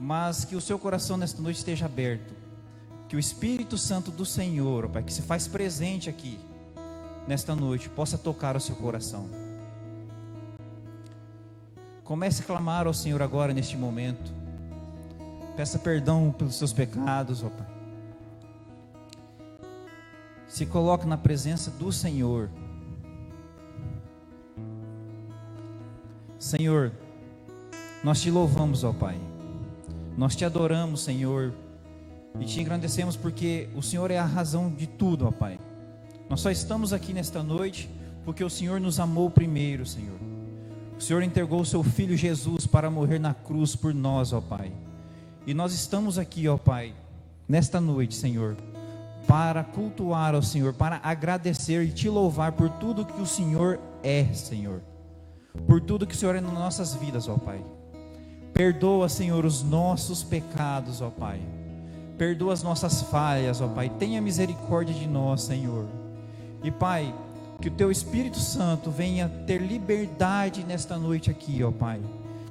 mas que o seu coração nesta noite esteja aberto, que o Espírito Santo do Senhor, ó Pai, que se faz presente aqui nesta noite, possa tocar o seu coração. Comece a clamar ao Senhor agora neste momento. Peça perdão pelos seus pecados, ó Pai. Se coloque na presença do Senhor. Senhor, nós te louvamos, ó Pai. Nós te adoramos, Senhor, e te engrandecemos porque o Senhor é a razão de tudo, ó Pai. Nós só estamos aqui nesta noite porque o Senhor nos amou primeiro, Senhor. O Senhor entregou o seu Filho Jesus para morrer na cruz por nós, ó Pai. E nós estamos aqui, ó Pai, nesta noite, Senhor, para cultuar ao Senhor, para agradecer e te louvar por tudo que o Senhor é, Senhor. Por tudo que o Senhor é nas nossas vidas, ó Pai. Perdoa, Senhor, os nossos pecados, ó Pai. Perdoa as nossas falhas, ó Pai. Tenha misericórdia de nós, Senhor. E Pai, que o Teu Espírito Santo venha ter liberdade nesta noite aqui, ó Pai.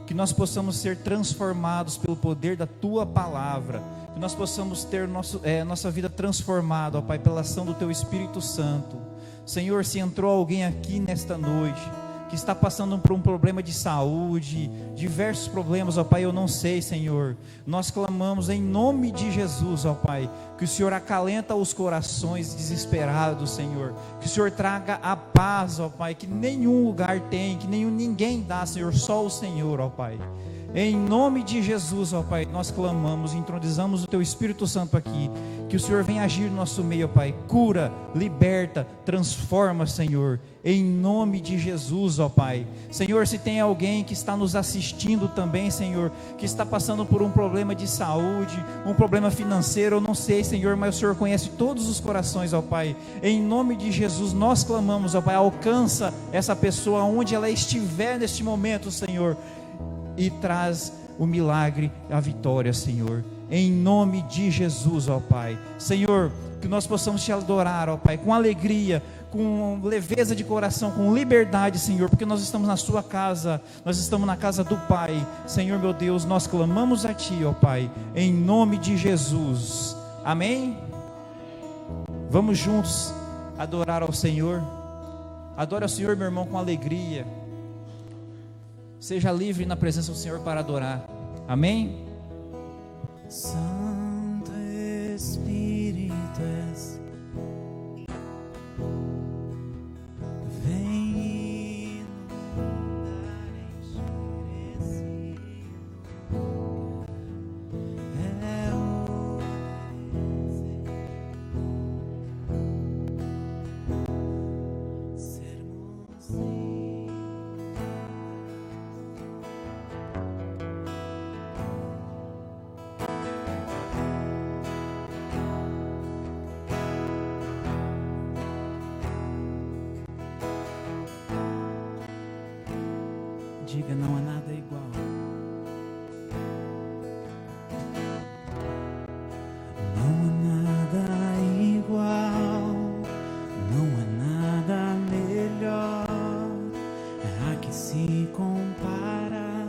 Que nós possamos ser transformados pelo poder da Tua Palavra. Que nós possamos ter nossa vida transformada, ó Pai, pela ação do Teu Espírito Santo. Senhor, se entrou alguém aqui nesta noite que está passando por um problema de saúde, diversos problemas, ó Pai, eu não sei, Senhor. Nós clamamos em nome de Jesus, ó Pai, que o Senhor acalenta os corações desesperados, Senhor. Que o Senhor traga a paz, ó Pai, que nenhum lugar tem, que ninguém dá, Senhor, só o Senhor, ó Pai. Em nome de Jesus, ó Pai, nós clamamos, entronizamos o Teu Espírito Santo aqui, que o Senhor venha agir no nosso meio, ó Pai, cura, liberta, transforma, Senhor, em nome de Jesus, ó Pai. Senhor, se tem alguém que está nos assistindo também, Senhor, que está passando por um problema de saúde, um problema financeiro, eu não sei, Senhor, mas o Senhor conhece todos os corações, ó Pai. Em nome de Jesus, nós clamamos, ó Pai, alcança essa pessoa onde ela estiver neste momento, Senhor, e traz o milagre, a vitória, Senhor, em nome de Jesus, ó Pai. Senhor, que nós possamos te adorar, ó Pai, com alegria, com leveza de coração, com liberdade, Senhor, porque nós estamos na sua casa, nós estamos na casa do Pai. Senhor, meu Deus, nós clamamos a Ti, ó Pai, em nome de Jesus, amém? Vamos juntos adorar ao Senhor. Adore ao Senhor, meu irmão, com alegria. Seja livre na presença do Senhor para adorar. Amém? Santo Espírito és, vem inundar, encher esse lugar. É o desejo sermos diga, não há nada igual. Não há nada igual, não há nada melhor, a que se compara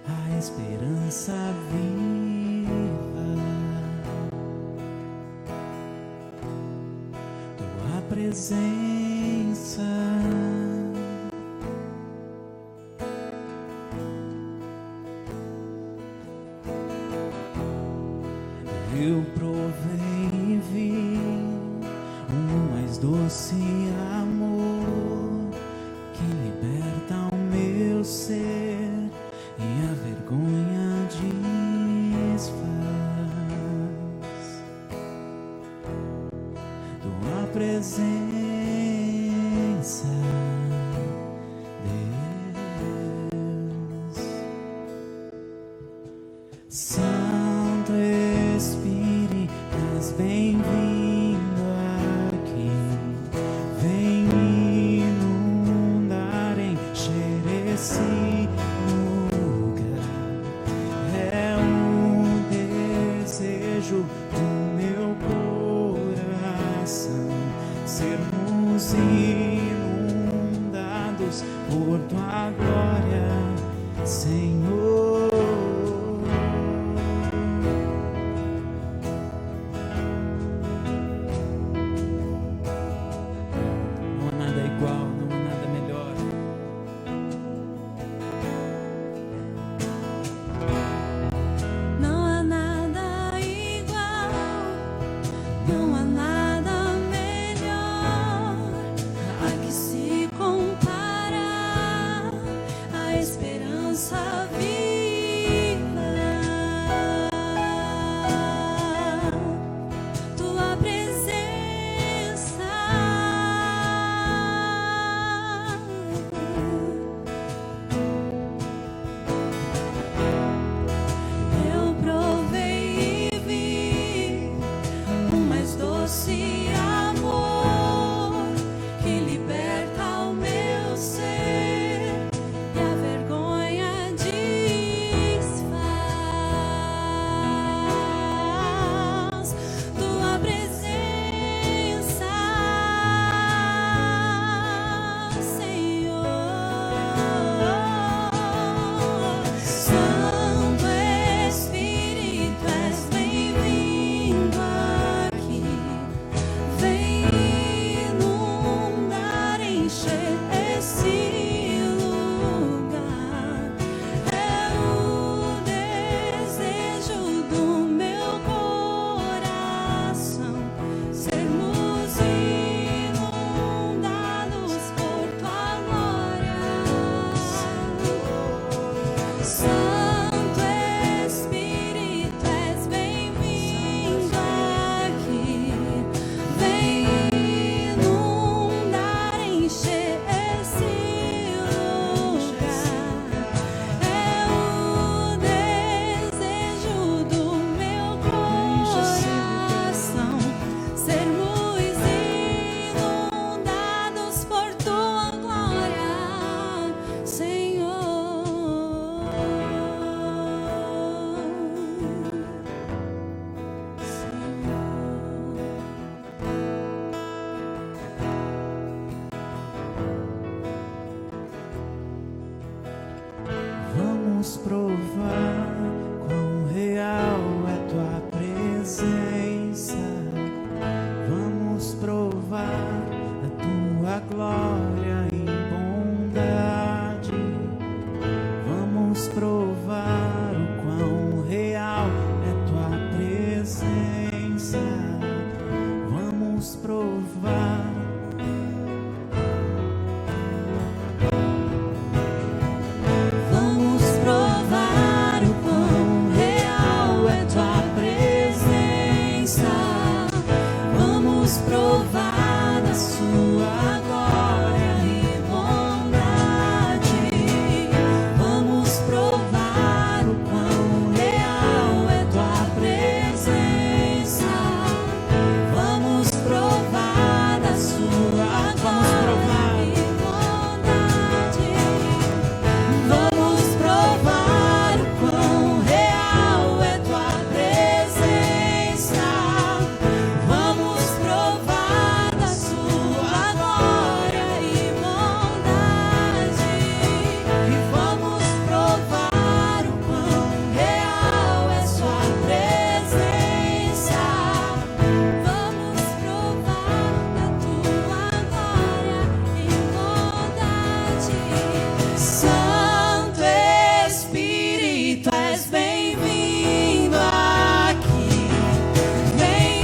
a esperança viva. Tua presença eu provei e vi um mais doce amor que liberta o meu ser e a vergonha desfaz. Tua presença, Deus. Santo Espírito, és bem-vindo aqui. Vem inundar, encher esse lugar. É um desejo do meu coração sermos inundados por Tua glória, Senhor. Santo Espírito, és bem-vindo aqui. Vem inundar, encher esse lugar. É o desejo do meu coração, sermos inundados por tua glória, Senhor. Vamos provar quão real é tua presença. Vamos provar a tua glória e bondade. Vamos provar o quão real é tua presença. Vamos provar. Vamos provar o quão real é tua presença. Vamos provar da sua glória e bondade. Vamos provar o quão real é tua presença. Vamos provar da sua glória e bondade. Vamos provar o quão real é tua presença. Vamos provar da sua glória e bondade. E vamos provar o quão real é sua presença. Vamos provar da tua glória e bondade. Santo Espírito, és bem-vindo aqui. Vem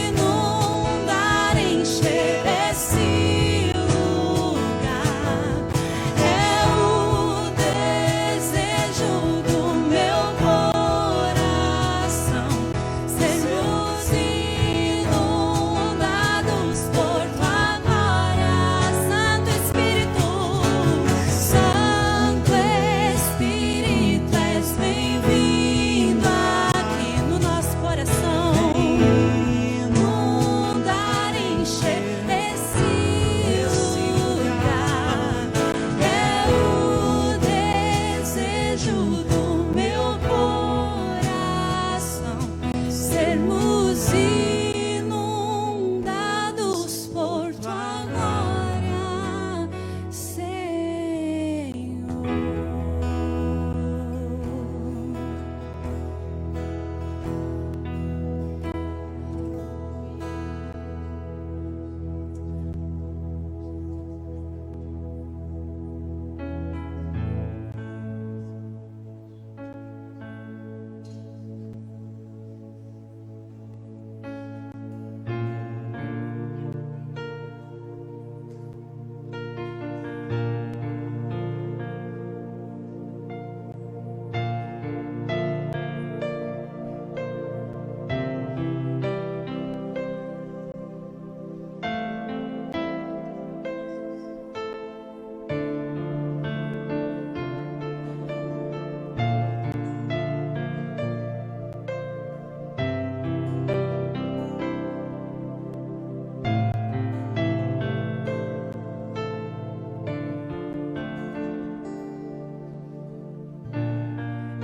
inundar, encher esse lugar. É o desejo do meu coração, sermos inundados por tua glória. Santo Espírito, Santo Espírito, és bem-vindo aqui no nosso coração. Inundar, encher esse lugar. É o desejo do meu coração, sermos inundados por tua glória, Senhor.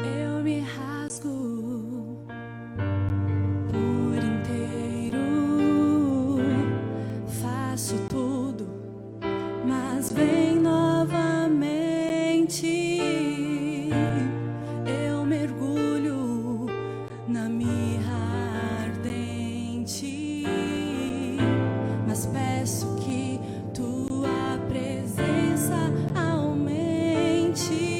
Eu me rasgo por inteiro, faço tudo, mas vem novamente. Eu mergulho na mirra ardente, mas peço que tua presença aumente.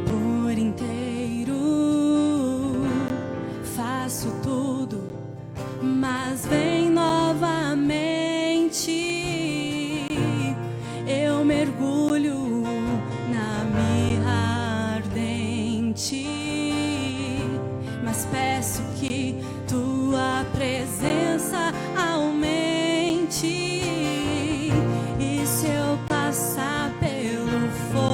por inteiro. Faço tudo, mas vem novamente. Eu mergulho na mirra ardente, mas peço que tua presença aumente. E se eu passar pelo fogo,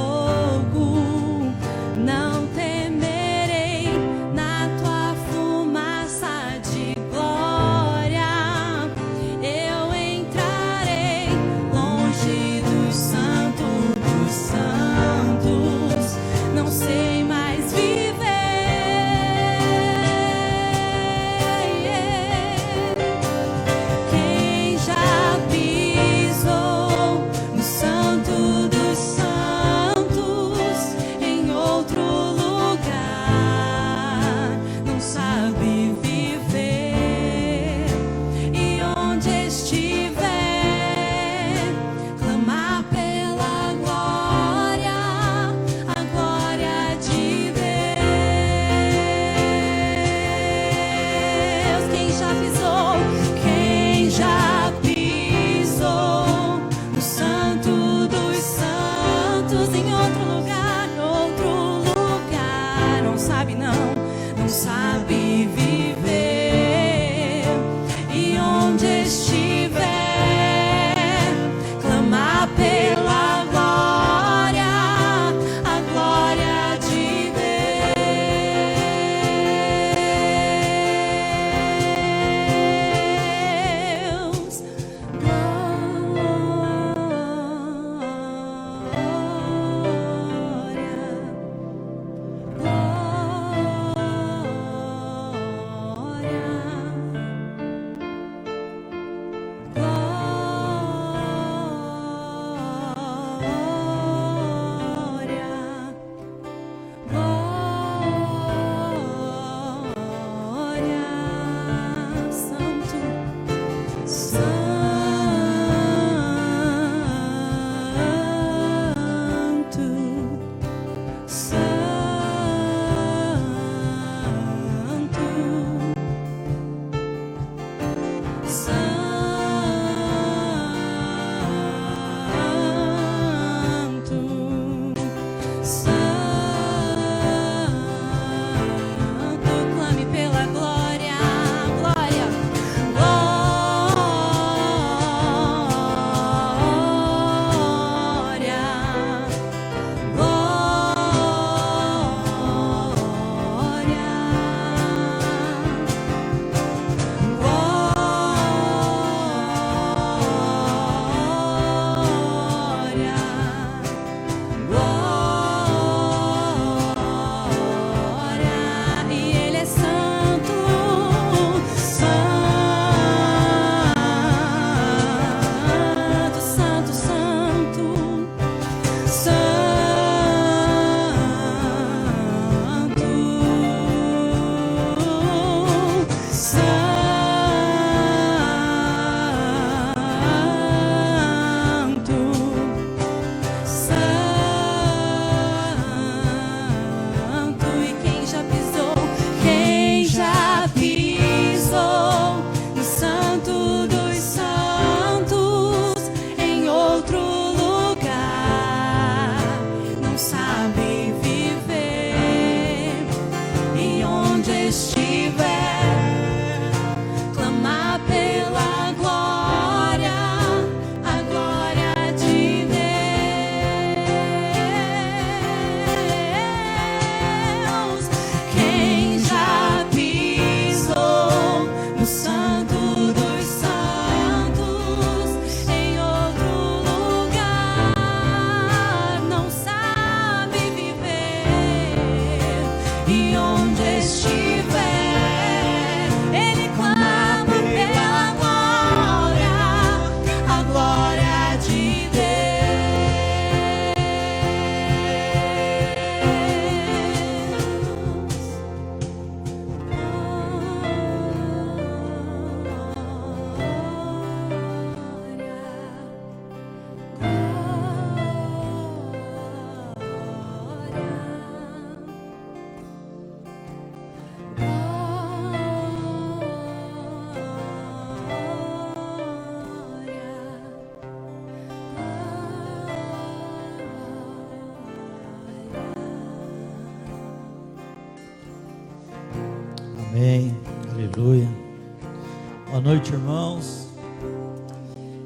Boa noite, irmãos.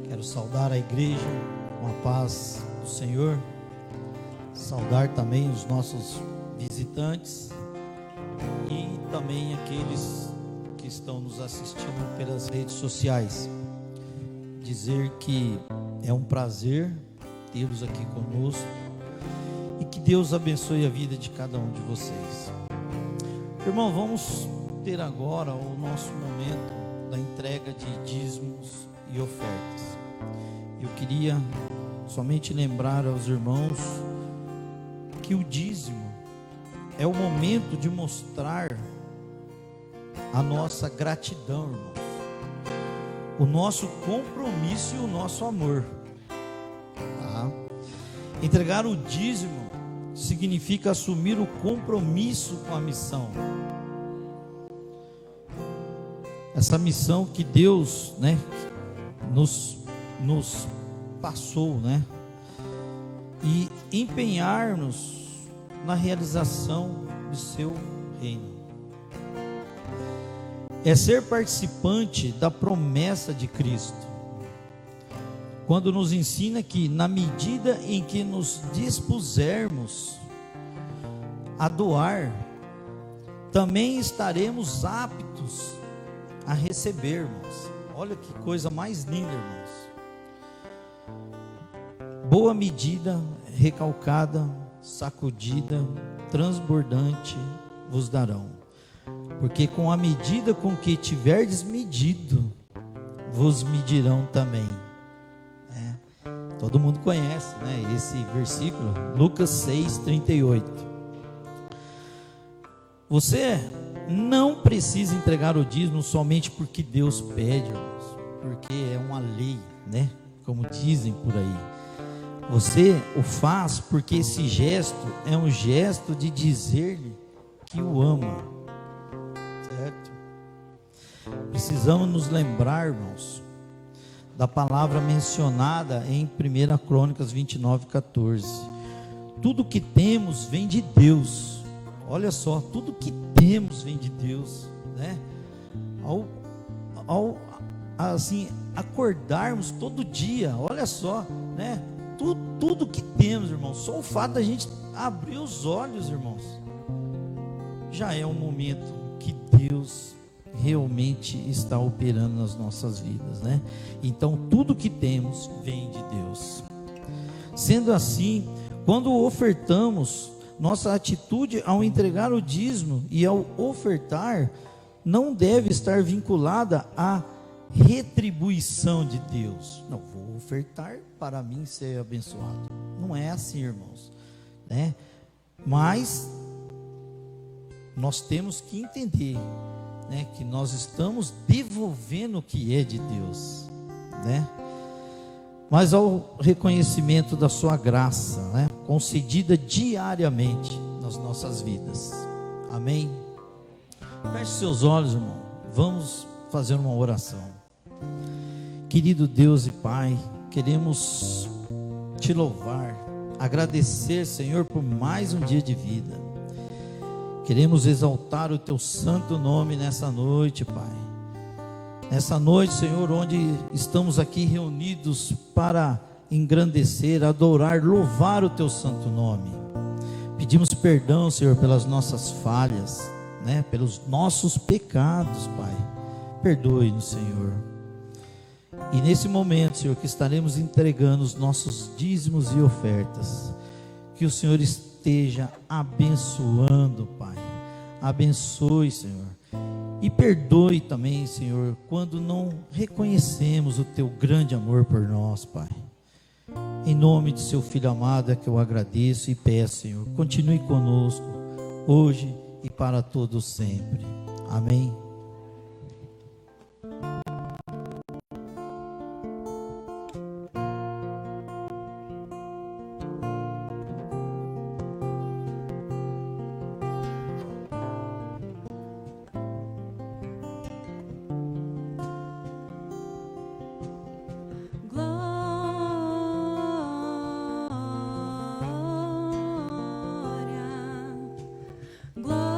Quero saudar a igreja com a paz do Senhor. Saudar também os nossos visitantes e também aqueles que estão nos assistindo pelas redes sociais. Dizer que é um prazer tê-los aqui conosco e que Deus abençoe a vida de cada um de vocês. Irmão, vamos ter agora o nosso momento da entrega de dízimos e ofertas. Eu queria somente lembrar aos irmãos que o dízimo é o momento de mostrar a nossa gratidão, irmãos, o nosso compromisso e o nosso amor, tá? Entregar o dízimo significa assumir o compromisso com a missão. Essa missão que Deus, nos passou, e empenhar-nos na realização do seu reino. É ser participante da promessa de Cristo, quando nos ensina que na medida em que nos dispusermos a doar, também estaremos aptos a receber, irmãos. Olha que coisa mais linda, irmãos. Boa medida, recalcada, sacudida, transbordante vos darão, porque com a medida com que tiverdes medido, vos medirão também. Todo mundo conhece, esse versículo, Lucas 6:38. Você não precisa entregar o dízimo somente porque Deus pede, irmãos, porque é uma lei, como dizem por aí. Você o faz porque esse gesto é um gesto de dizer-lhe que o ama, certo? Precisamos nos lembrar, irmãos, da palavra mencionada em 1 Crônicas 29:14. Tudo que temos vem de Deus. Olha só, tudo que temos vem de Deus, Ao assim acordarmos todo dia, olha só, tudo que temos, irmãos, só o fato da gente abrir os olhos, irmãos, já é um momento que Deus realmente está operando nas nossas vidas, Então tudo que temos vem de Deus. Sendo assim, quando ofertamos, nossa atitude ao entregar o dízimo e ao ofertar não deve estar vinculada à retribuição de Deus. Não, vou ofertar para mim ser abençoado. Não é assim, irmãos, Mas nós temos que entender, que nós estamos devolvendo o que é de Deus, Mas ao reconhecimento da sua graça, concedida diariamente nas nossas vidas. Amém? Feche seus olhos, irmão. Vamos fazer uma oração. Querido Deus e Pai, queremos te louvar, agradecer, Senhor, por mais um dia de vida. Queremos exaltar o teu santo nome nessa noite, Pai. Nessa noite, Senhor, onde estamos aqui reunidos para engrandecer, adorar, louvar o teu santo nome. Pedimos perdão, Senhor, pelas nossas falhas, pelos nossos pecados, Pai. Perdoe-nos, Senhor. E nesse momento, Senhor, que estaremos entregando os nossos dízimos e ofertas, que o Senhor esteja abençoando, Pai. Abençoe, Senhor. E perdoe também, Senhor, quando não reconhecemos o teu grande amor por nós, Pai. Em nome de seu Filho amado é que eu agradeço e peço, Senhor, continue conosco, hoje e para todos sempre. Amém. Glória, glória.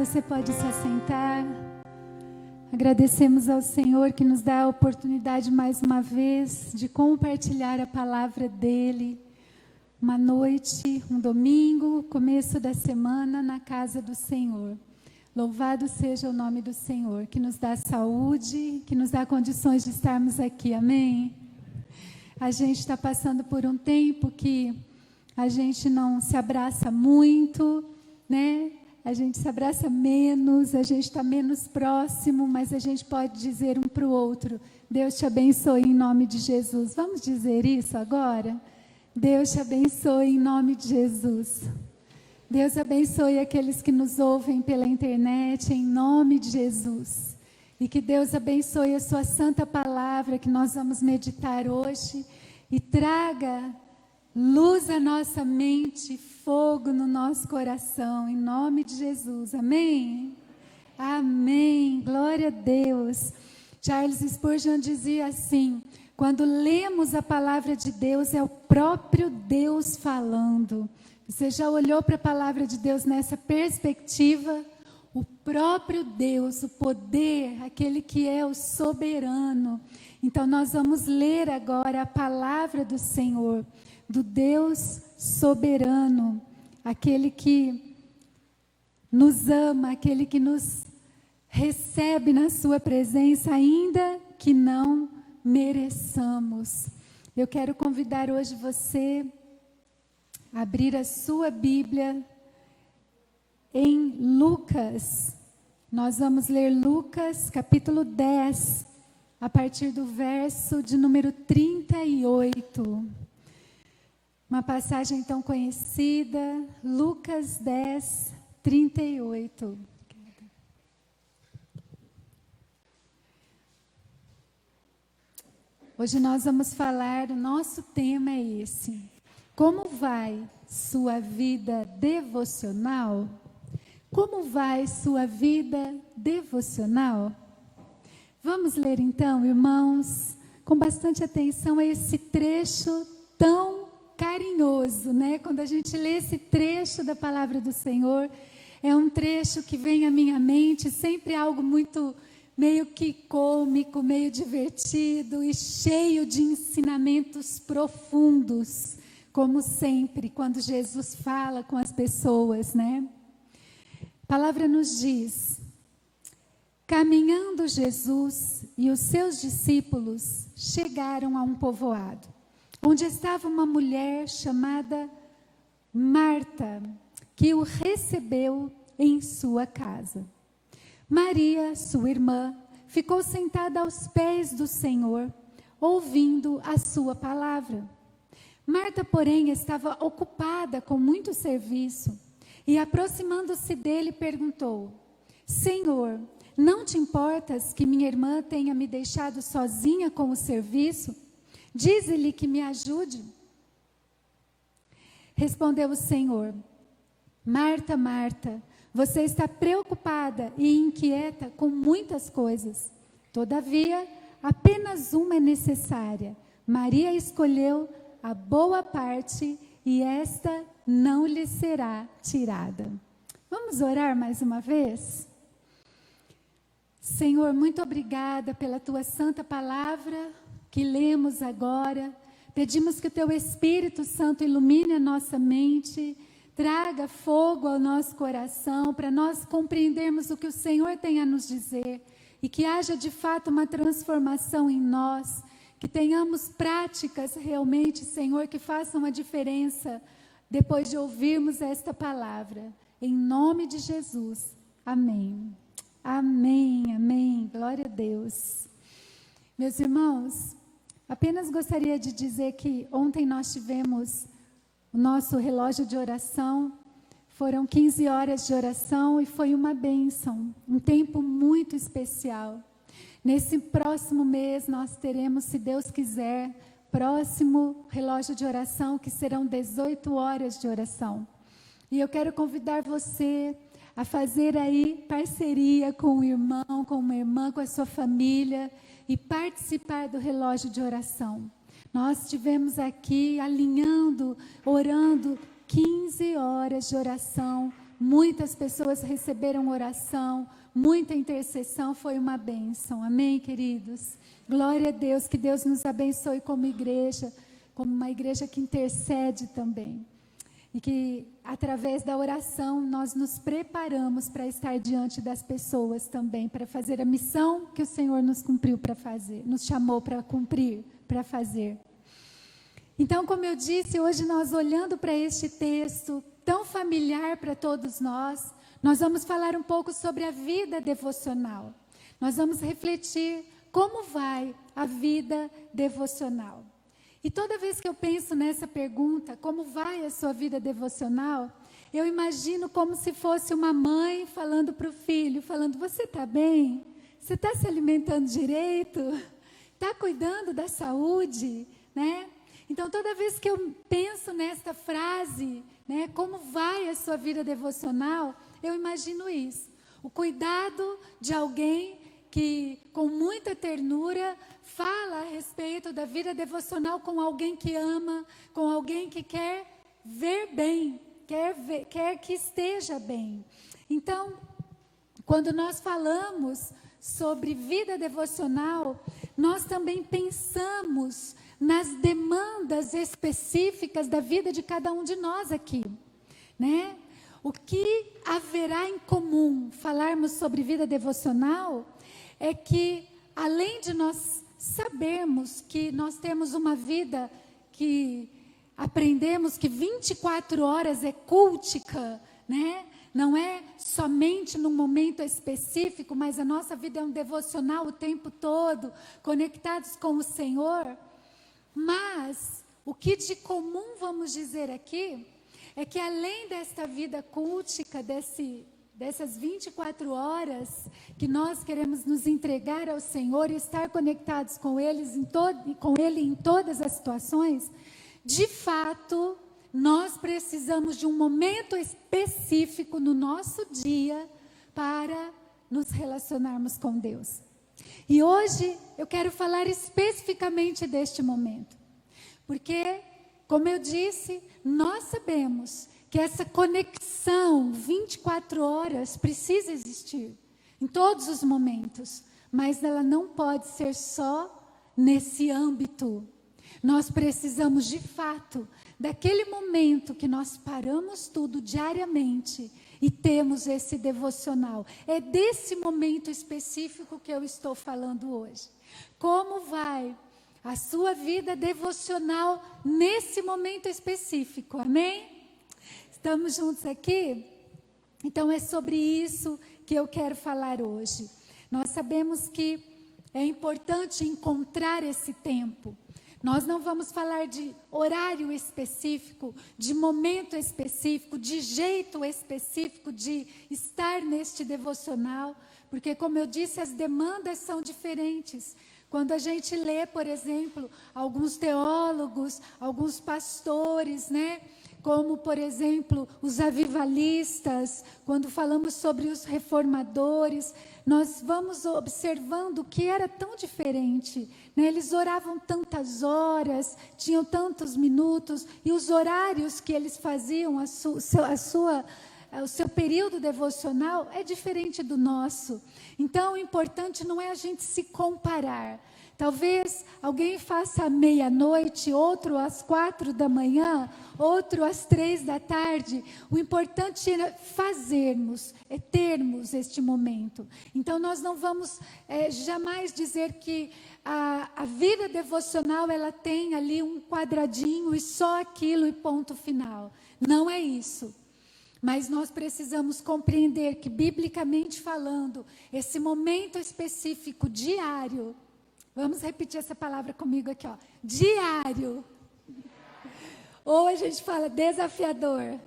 você pode se assentar. Agradecemos ao Senhor que nos dá a oportunidade mais uma vez de compartilhar a palavra dEle. Uma noite, um domingo, começo da semana na casa do Senhor. Louvado seja o nome do Senhor, que nos dá saúde, que nos dá condições de estarmos aqui, amém? A gente está passando por um tempo que a gente não se abraça muito, né? A gente se abraça menos, a gente está menos próximo, mas a gente pode dizer um para o outro: Deus te abençoe em nome de Jesus. Vamos dizer isso agora? Deus te abençoe em nome de Jesus. Deus abençoe aqueles que nos ouvem pela internet, em nome de Jesus. E que Deus abençoe a sua santa palavra que nós vamos meditar hoje e traga luz à nossa mente, fogo no nosso coração, em nome de Jesus, amém? Amém, glória a Deus. Charles Spurgeon dizia assim: quando lemos a palavra de Deus, é o próprio Deus falando. Você já olhou para a palavra de Deus nessa perspectiva? O próprio Deus, o poder, aquele que é o soberano. Então nós vamos ler agora a palavra do Senhor, do Deus soberano, aquele que nos ama, aquele que nos recebe na sua presença, ainda que não mereçamos. Eu quero convidar hoje você a abrir a sua Bíblia em Lucas. Nós vamos ler Lucas capítulo 10, a partir do verso de número 38. Uma passagem tão conhecida, Lucas 10, 38. Hoje nós vamos falar, o nosso tema é esse: como vai sua vida devocional? Como vai sua vida devocional? Vamos ler então, irmãos, com bastante atenção a esse trecho tão carinhoso, né? Quando a gente lê esse trecho da palavra do Senhor, é um trecho que vem à minha mente sempre algo muito meio que cômico, meio divertido e cheio de ensinamentos profundos, como sempre quando Jesus fala com as pessoas, né? A palavra nos diz: caminhando Jesus e os seus discípulos chegaram a um povoado, onde estava uma mulher chamada Marta, que o recebeu em sua casa. Maria, sua irmã, ficou sentada aos pés do Senhor, ouvindo a sua palavra. Marta, porém, estava ocupada com muito serviço e, aproximando-se dele, perguntou: Senhor, não te importas que minha irmã tenha me deixado sozinha com o serviço? Dize-lhe que me ajude. Respondeu o Senhor: Marta, Marta, você está preocupada e inquieta com muitas coisas. Todavia, apenas uma é necessária. Maria escolheu a boa parte e esta não lhe será tirada. Vamos orar mais uma vez? Senhor, muito obrigada pela tua santa palavra que lemos agora. Pedimos que o teu Espírito Santo ilumine a nossa mente, traga fogo ao nosso coração, para nós compreendermos o que o Senhor tem a nos dizer, e que haja de fato uma transformação em nós, que tenhamos práticas realmente, Senhor, que façam a diferença depois de ouvirmos esta palavra. Em nome de Jesus, amém. Amém, amém, glória a Deus. Meus irmãos, apenas gostaria de dizer que ontem nós tivemos o nosso relógio de oração, foram 15 horas de oração e foi uma bênção, um tempo muito especial. Nesse próximo mês nós teremos, se Deus quiser, próximo relógio de oração, que serão 18 horas de oração. E eu quero convidar você a fazer aí parceria com o irmão, com uma irmã, com a sua família e participar do relógio de oração. Nós estivemos aqui alinhando, orando 15 horas de oração muitas pessoas receberam oração, muita intercessão, foi uma bênção. Amém, queridos? Glória a Deus, que Deus nos abençoe como igreja, como uma igreja que intercede também. E que através da oração nós nos preparamos para estar diante das pessoas também, para fazer a missão que o Senhor nos cumpriu para fazer, nos chamou para cumprir, para fazer. Então, como eu disse, hoje nós olhando para este texto tão familiar para todos nós vamos falar um pouco sobre a vida devocional. Nós vamos refletir como vai a vida devocional. E toda vez que eu penso nessa pergunta, como vai a sua vida devocional, eu imagino como se fosse uma mãe falando para o filho, falando: você está bem? Você está se alimentando direito? Está cuidando da saúde? Né? Então, toda vez que eu penso nesta frase, né, como vai a sua vida devocional, eu imagino isso. O cuidado de alguém que, com muita ternura, fala a respeito da vida devocional com alguém que ama, com alguém que quer ver bem, quer que esteja bem. Então, quando nós falamos sobre vida devocional, nós também pensamos nas demandas específicas da vida de cada um de nós aqui, né? O que haverá em comum falarmos sobre vida devocional é que, além de nós sabermos que nós temos uma vida que aprendemos que 24 horas é cultica, né? Não é somente num momento específico, mas a nossa vida é um devocional o tempo todo, conectados com o Senhor. Mas o que de comum vamos dizer aqui é que, além desta vida cultica, dessas 24 horas que nós queremos nos entregar ao Senhor e estar conectados com Ele em todas as situações, de fato, nós precisamos de um momento específico no nosso dia para nos relacionarmos com Deus. E hoje eu quero falar especificamente deste momento, porque, como eu disse, nós sabemos que essa conexão 24 horas precisa existir em todos os momentos, mas ela não pode ser só nesse âmbito. Nós precisamos, de fato, daquele momento que nós paramos tudo diariamente e temos esse devocional. É desse momento específico que eu estou falando hoje. Como vai a sua vida devocional nesse momento específico? Amém? Estamos juntos aqui? Então é sobre isso que eu quero falar hoje. Nós sabemos que é importante encontrar esse tempo. Nós não vamos falar de horário específico, de momento específico, de jeito específico de estar neste devocional, porque, como eu disse, as demandas são diferentes. Quando a gente lê, por exemplo, alguns teólogos, alguns pastores, né? Como, por exemplo, os avivalistas, quando falamos sobre os reformadores, nós vamos observando que era tão diferente, né? Eles oravam tantas horas, tinham tantos minutos, e os horários que eles faziam, o seu período devocional é diferente do nosso. Então, o importante não é a gente se comparar. Talvez alguém faça à meia-noite, outro às 4 da manhã, outro às 3 da tarde. O importante é fazermos, é termos este momento. Então, nós não vamos jamais dizer que a vida devocional ela tem ali um quadradinho e só aquilo e ponto final. Não é isso. Mas nós precisamos compreender que, biblicamente falando, esse momento específico diário, vamos repetir essa palavra comigo aqui, ó, diário, ou a gente fala desafiador,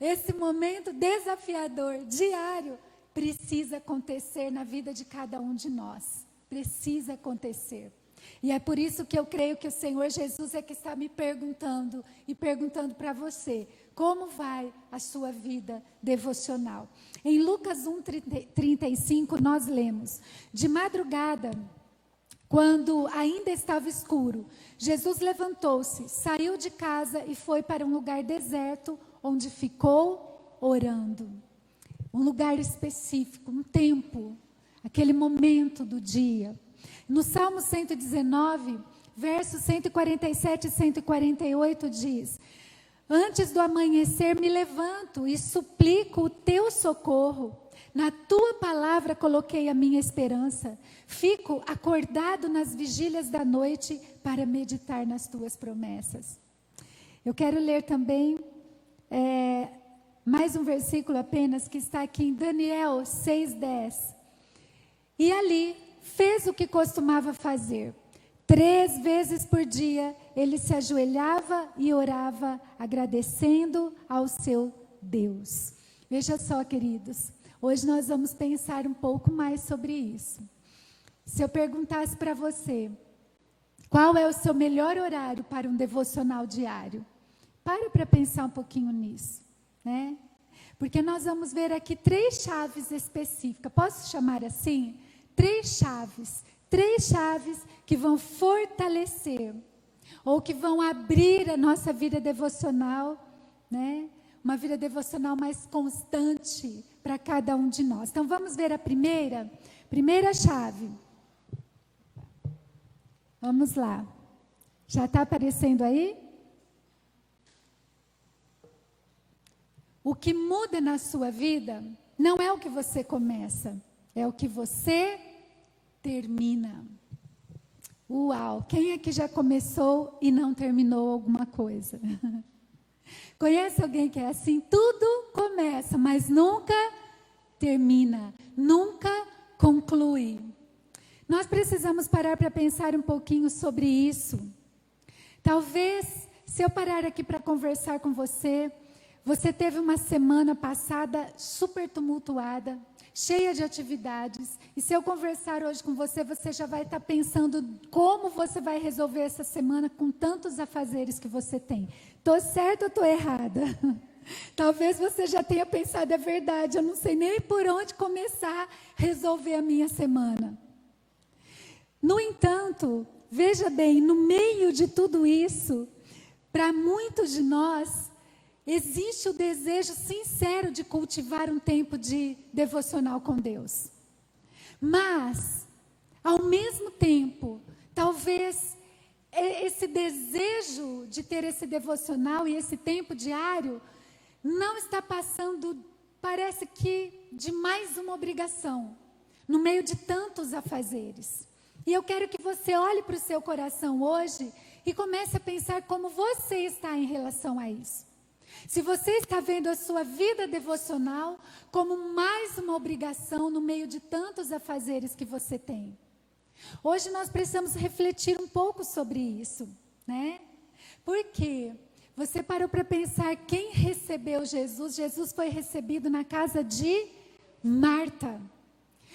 esse momento desafiador, diário, precisa acontecer na vida de cada um de nós, precisa acontecer. E é por isso que eu creio que o Senhor Jesus é que está me perguntando e perguntando para você, como vai a sua vida devocional? Em Lucas 1:35 nós lemos: de madrugada, quando ainda estava escuro, Jesus levantou-se, saiu de casa e foi para um lugar deserto, onde ficou orando. Um lugar específico, um tempo, aquele momento do dia. No Salmo 119, versos 147 e 148 diz: antes do amanhecer me levanto e suplico o teu socorro. Na tua palavra coloquei a minha esperança. Fico acordado nas vigílias da noite para meditar nas tuas promessas. Eu quero ler também mais um versículo apenas, que está aqui em Daniel 6:10. E ali fez o que costumava fazer. 3 vezes por dia ele se ajoelhava e orava, agradecendo ao seu Deus. Veja só, queridos, hoje nós vamos pensar um pouco mais sobre isso. Se eu perguntasse para você, qual é o seu melhor horário para um devocional diário? Para pensar um pouquinho nisso, né? Porque nós vamos ver aqui 3 chaves específicas. Posso chamar assim? 3 chaves. 3 chaves que vão fortalecer ou que vão abrir a nossa vida devocional, né? Uma vida devocional mais constante para cada um de nós. Então vamos ver a primeira chave. Vamos lá. Já está aparecendo aí? O que muda na sua vida não é o que você começa, é o que você termina. Uau! Quem aqui já começou e não terminou alguma coisa? Conhece alguém que é assim? Tudo começa, mas nunca termina, nunca conclui. Nós precisamos parar para pensar um pouquinho sobre isso. Talvez, se eu parar aqui para conversar com você, você teve uma semana passada super tumultuada, cheia de atividades, e se eu conversar hoje com você, você já vai estar pensando como você vai resolver essa semana com tantos afazeres que você tem. Estou certa ou estou errada? Talvez você já tenha pensado, é verdade, eu não sei nem por onde começar a resolver a minha semana. No entanto, veja bem, no meio de tudo isso, para muitos de nós, existe o desejo sincero de cultivar um tempo de devocional com Deus. Mas, ao mesmo tempo, talvez esse desejo de ter esse devocional e esse tempo diário não está passando, parece que, de mais uma obrigação, no meio de tantos afazeres. E eu quero que você olhe para o seu coração hoje e comece a pensar como você está em relação a isso. Se você está vendo a sua vida devocional como mais uma obrigação no meio de tantos afazeres que você tem. Hoje nós precisamos refletir um pouco sobre isso, né? Porque você parou para pensar quem recebeu Jesus? Jesus foi recebido na casa de Marta.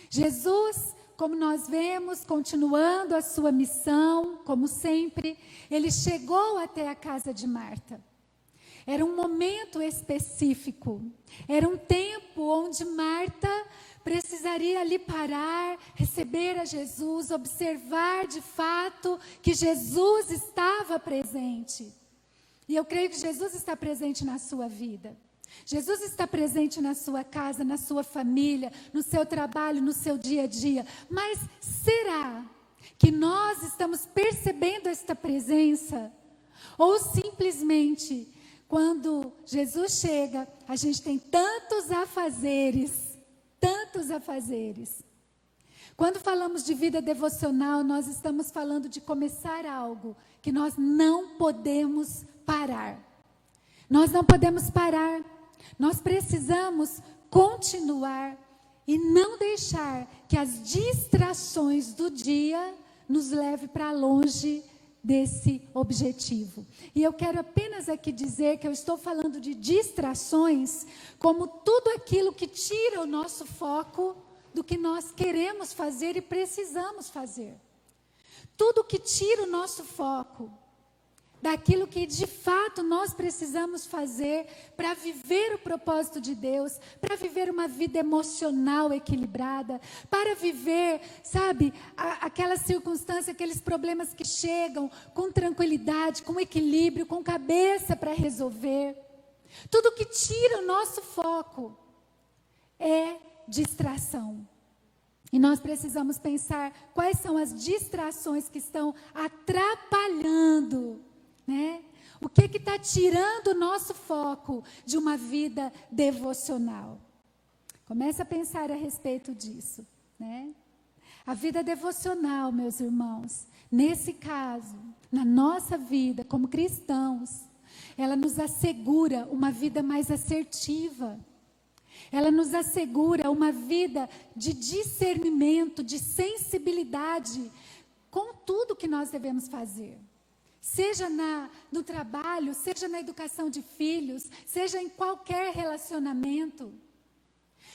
Jesus, como nós vemos, continuando a sua missão, como sempre, ele chegou até a casa de Marta. Era um momento específico, era um tempo onde Marta precisaria ali parar, receber a Jesus, observar de fato que Jesus estava presente. E eu creio que Jesus está presente na sua vida. Jesus está presente na sua casa, na sua família, no seu trabalho, no seu dia a dia. Mas será que nós estamos percebendo esta presença? Ou simplesmente, quando Jesus chega, a gente tem tantos afazeres, tantos afazeres. Quando falamos de vida devocional, nós estamos falando de começar algo que nós não podemos parar. Nós não podemos parar. Nós precisamos continuar e não deixar que as distrações do dia nos levem para longe desse objetivo. E eu quero apenas aqui dizer que eu estou falando de distrações como tudo aquilo que tira o nosso foco do que nós queremos fazer e precisamos fazer. Tudo que tira o nosso foco daquilo que de fato nós precisamos fazer para viver o propósito de Deus, para viver uma vida emocional equilibrada, para viver, sabe, aquela circunstância, aqueles problemas que chegam com tranquilidade, com equilíbrio, com cabeça para resolver. Tudo que tira o nosso foco é distração. E nós precisamos pensar quais são as distrações que estão atrapalhando, né? O que está tirando o nosso foco de uma vida devocional? Comece a pensar a respeito disso, né? A vida devocional, meus irmãos, nesse caso, na nossa vida como cristãos, ela nos assegura uma vida mais assertiva. Ela nos assegura uma vida de discernimento, de sensibilidade com tudo que nós devemos fazer. Seja no trabalho, seja na educação de filhos, seja em qualquer relacionamento.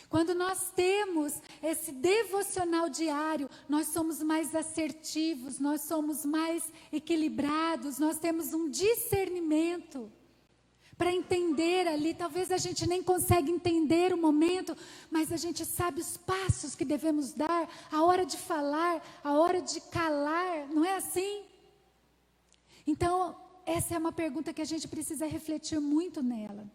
Quando nós temos esse devocional diário, nós somos mais assertivos, nós somos mais equilibrados, nós temos um discernimento para entender ali. Talvez a gente nem consiga entender o momento, mas a gente sabe os passos que devemos dar, a hora de falar, a hora de calar, não é assim? Então, essa é uma pergunta que a gente precisa refletir muito nela.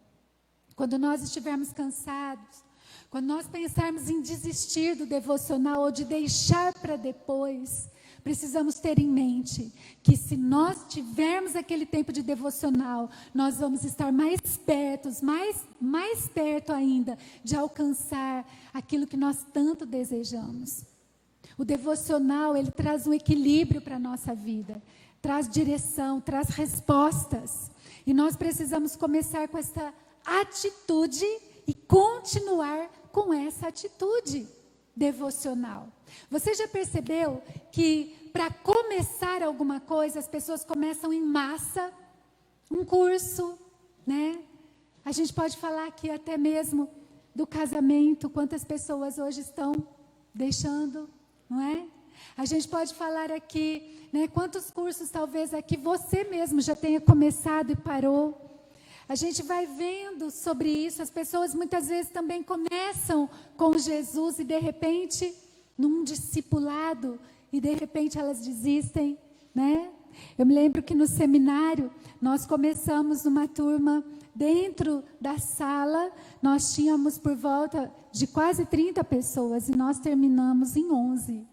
Quando nós estivermos cansados, quando nós pensarmos em desistir do devocional ou de deixar para depois, precisamos ter em mente que se nós tivermos aquele tempo de devocional, nós vamos estar mais perto ainda de alcançar aquilo que nós tanto desejamos. O devocional, ele traz um equilíbrio para a nossa vida, traz direção, traz respostas. E nós precisamos começar com essa atitude e continuar com essa atitude devocional. Você já percebeu que para começar alguma coisa, as pessoas começam em massa, um curso, né? A gente pode falar aqui até mesmo do casamento, quantas pessoas hoje estão deixando, não é? A gente pode falar aqui, né, quantos cursos talvez aqui você mesmo já tenha começado e parou. A gente vai vendo sobre isso, as pessoas muitas vezes também começam com Jesus e de repente, num discipulado, e de repente elas desistem, né? Eu me lembro que no seminário, nós começamos uma turma dentro da sala, nós tínhamos por volta de quase 30 pessoas e nós terminamos em 11,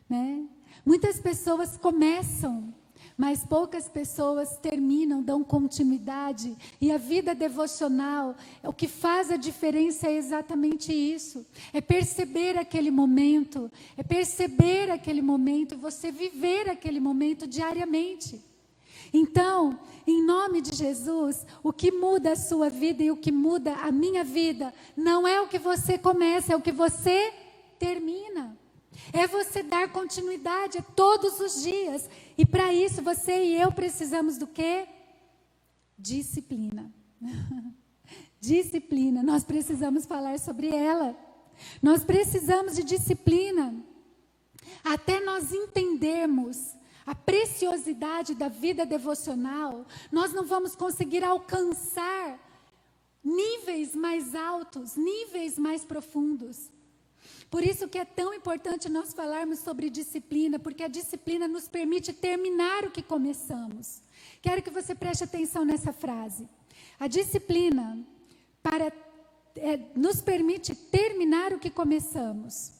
né? Muitas pessoas começam, mas poucas pessoas terminam, dão continuidade. E a vida devocional, o que faz a diferença é exatamente isso. É perceber aquele momento, e você viver aquele momento diariamente. Então, em nome de Jesus, o que muda a sua vida e o que muda a minha vida, não é o que você começa, é o que você termina. É você dar continuidade todos os dias. E para isso, você e eu precisamos do quê? Disciplina. Disciplina. Nós precisamos falar sobre ela. Nós precisamos de disciplina. Até nós entendermos a preciosidade da vida devocional, nós não vamos conseguir alcançar níveis mais altos, níveis mais profundos. Por isso que é tão importante nós falarmos sobre disciplina, porque a disciplina nos permite terminar o que começamos. Quero que você preste atenção nessa frase. A disciplina nos permite terminar o que começamos.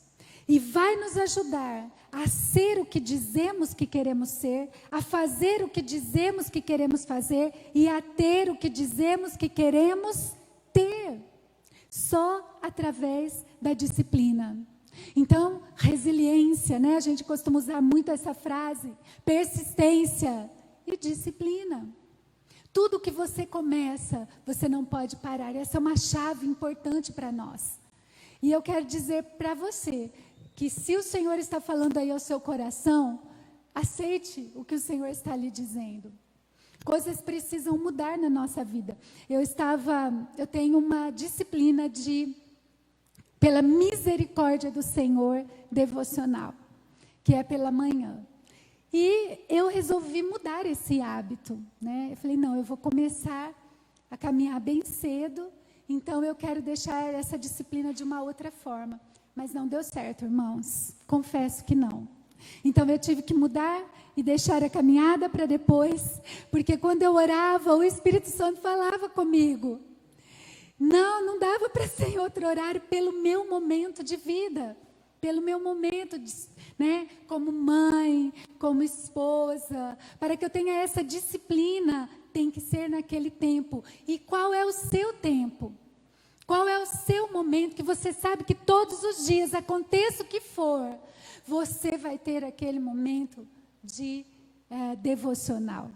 E vai nos ajudar a ser o que dizemos que queremos ser, a fazer o que dizemos que queremos fazer e a ter o que dizemos que queremos ter. Só através da disciplina. Então, resiliência, né? A gente costuma usar muito essa frase. Persistência e disciplina. Tudo que você começa, você não pode parar. Essa é uma chave importante para nós. E eu quero dizer para você que se o Senhor está falando aí ao seu coração, aceite o que o Senhor está lhe dizendo. Coisas precisam mudar na nossa vida. Eu tenho uma disciplina pela misericórdia do Senhor, devocional, que é pela manhã. E eu resolvi mudar esse hábito, né? Eu falei, não, eu vou começar a caminhar bem cedo, então eu quero deixar essa disciplina de uma outra forma. Mas não deu certo, irmãos. Confesso que não. Então eu tive que mudar e deixar a caminhada para depois, porque quando eu orava, o Espírito Santo falava comigo. Não dava para ser em outro horário pelo meu momento de vida, pelo meu momento, né, como mãe, como esposa, para que eu tenha essa disciplina, tem que ser naquele tempo. E qual é o seu tempo? Qual é o seu momento que você sabe que todos os dias, aconteça o que for, você vai ter aquele momento de devocional?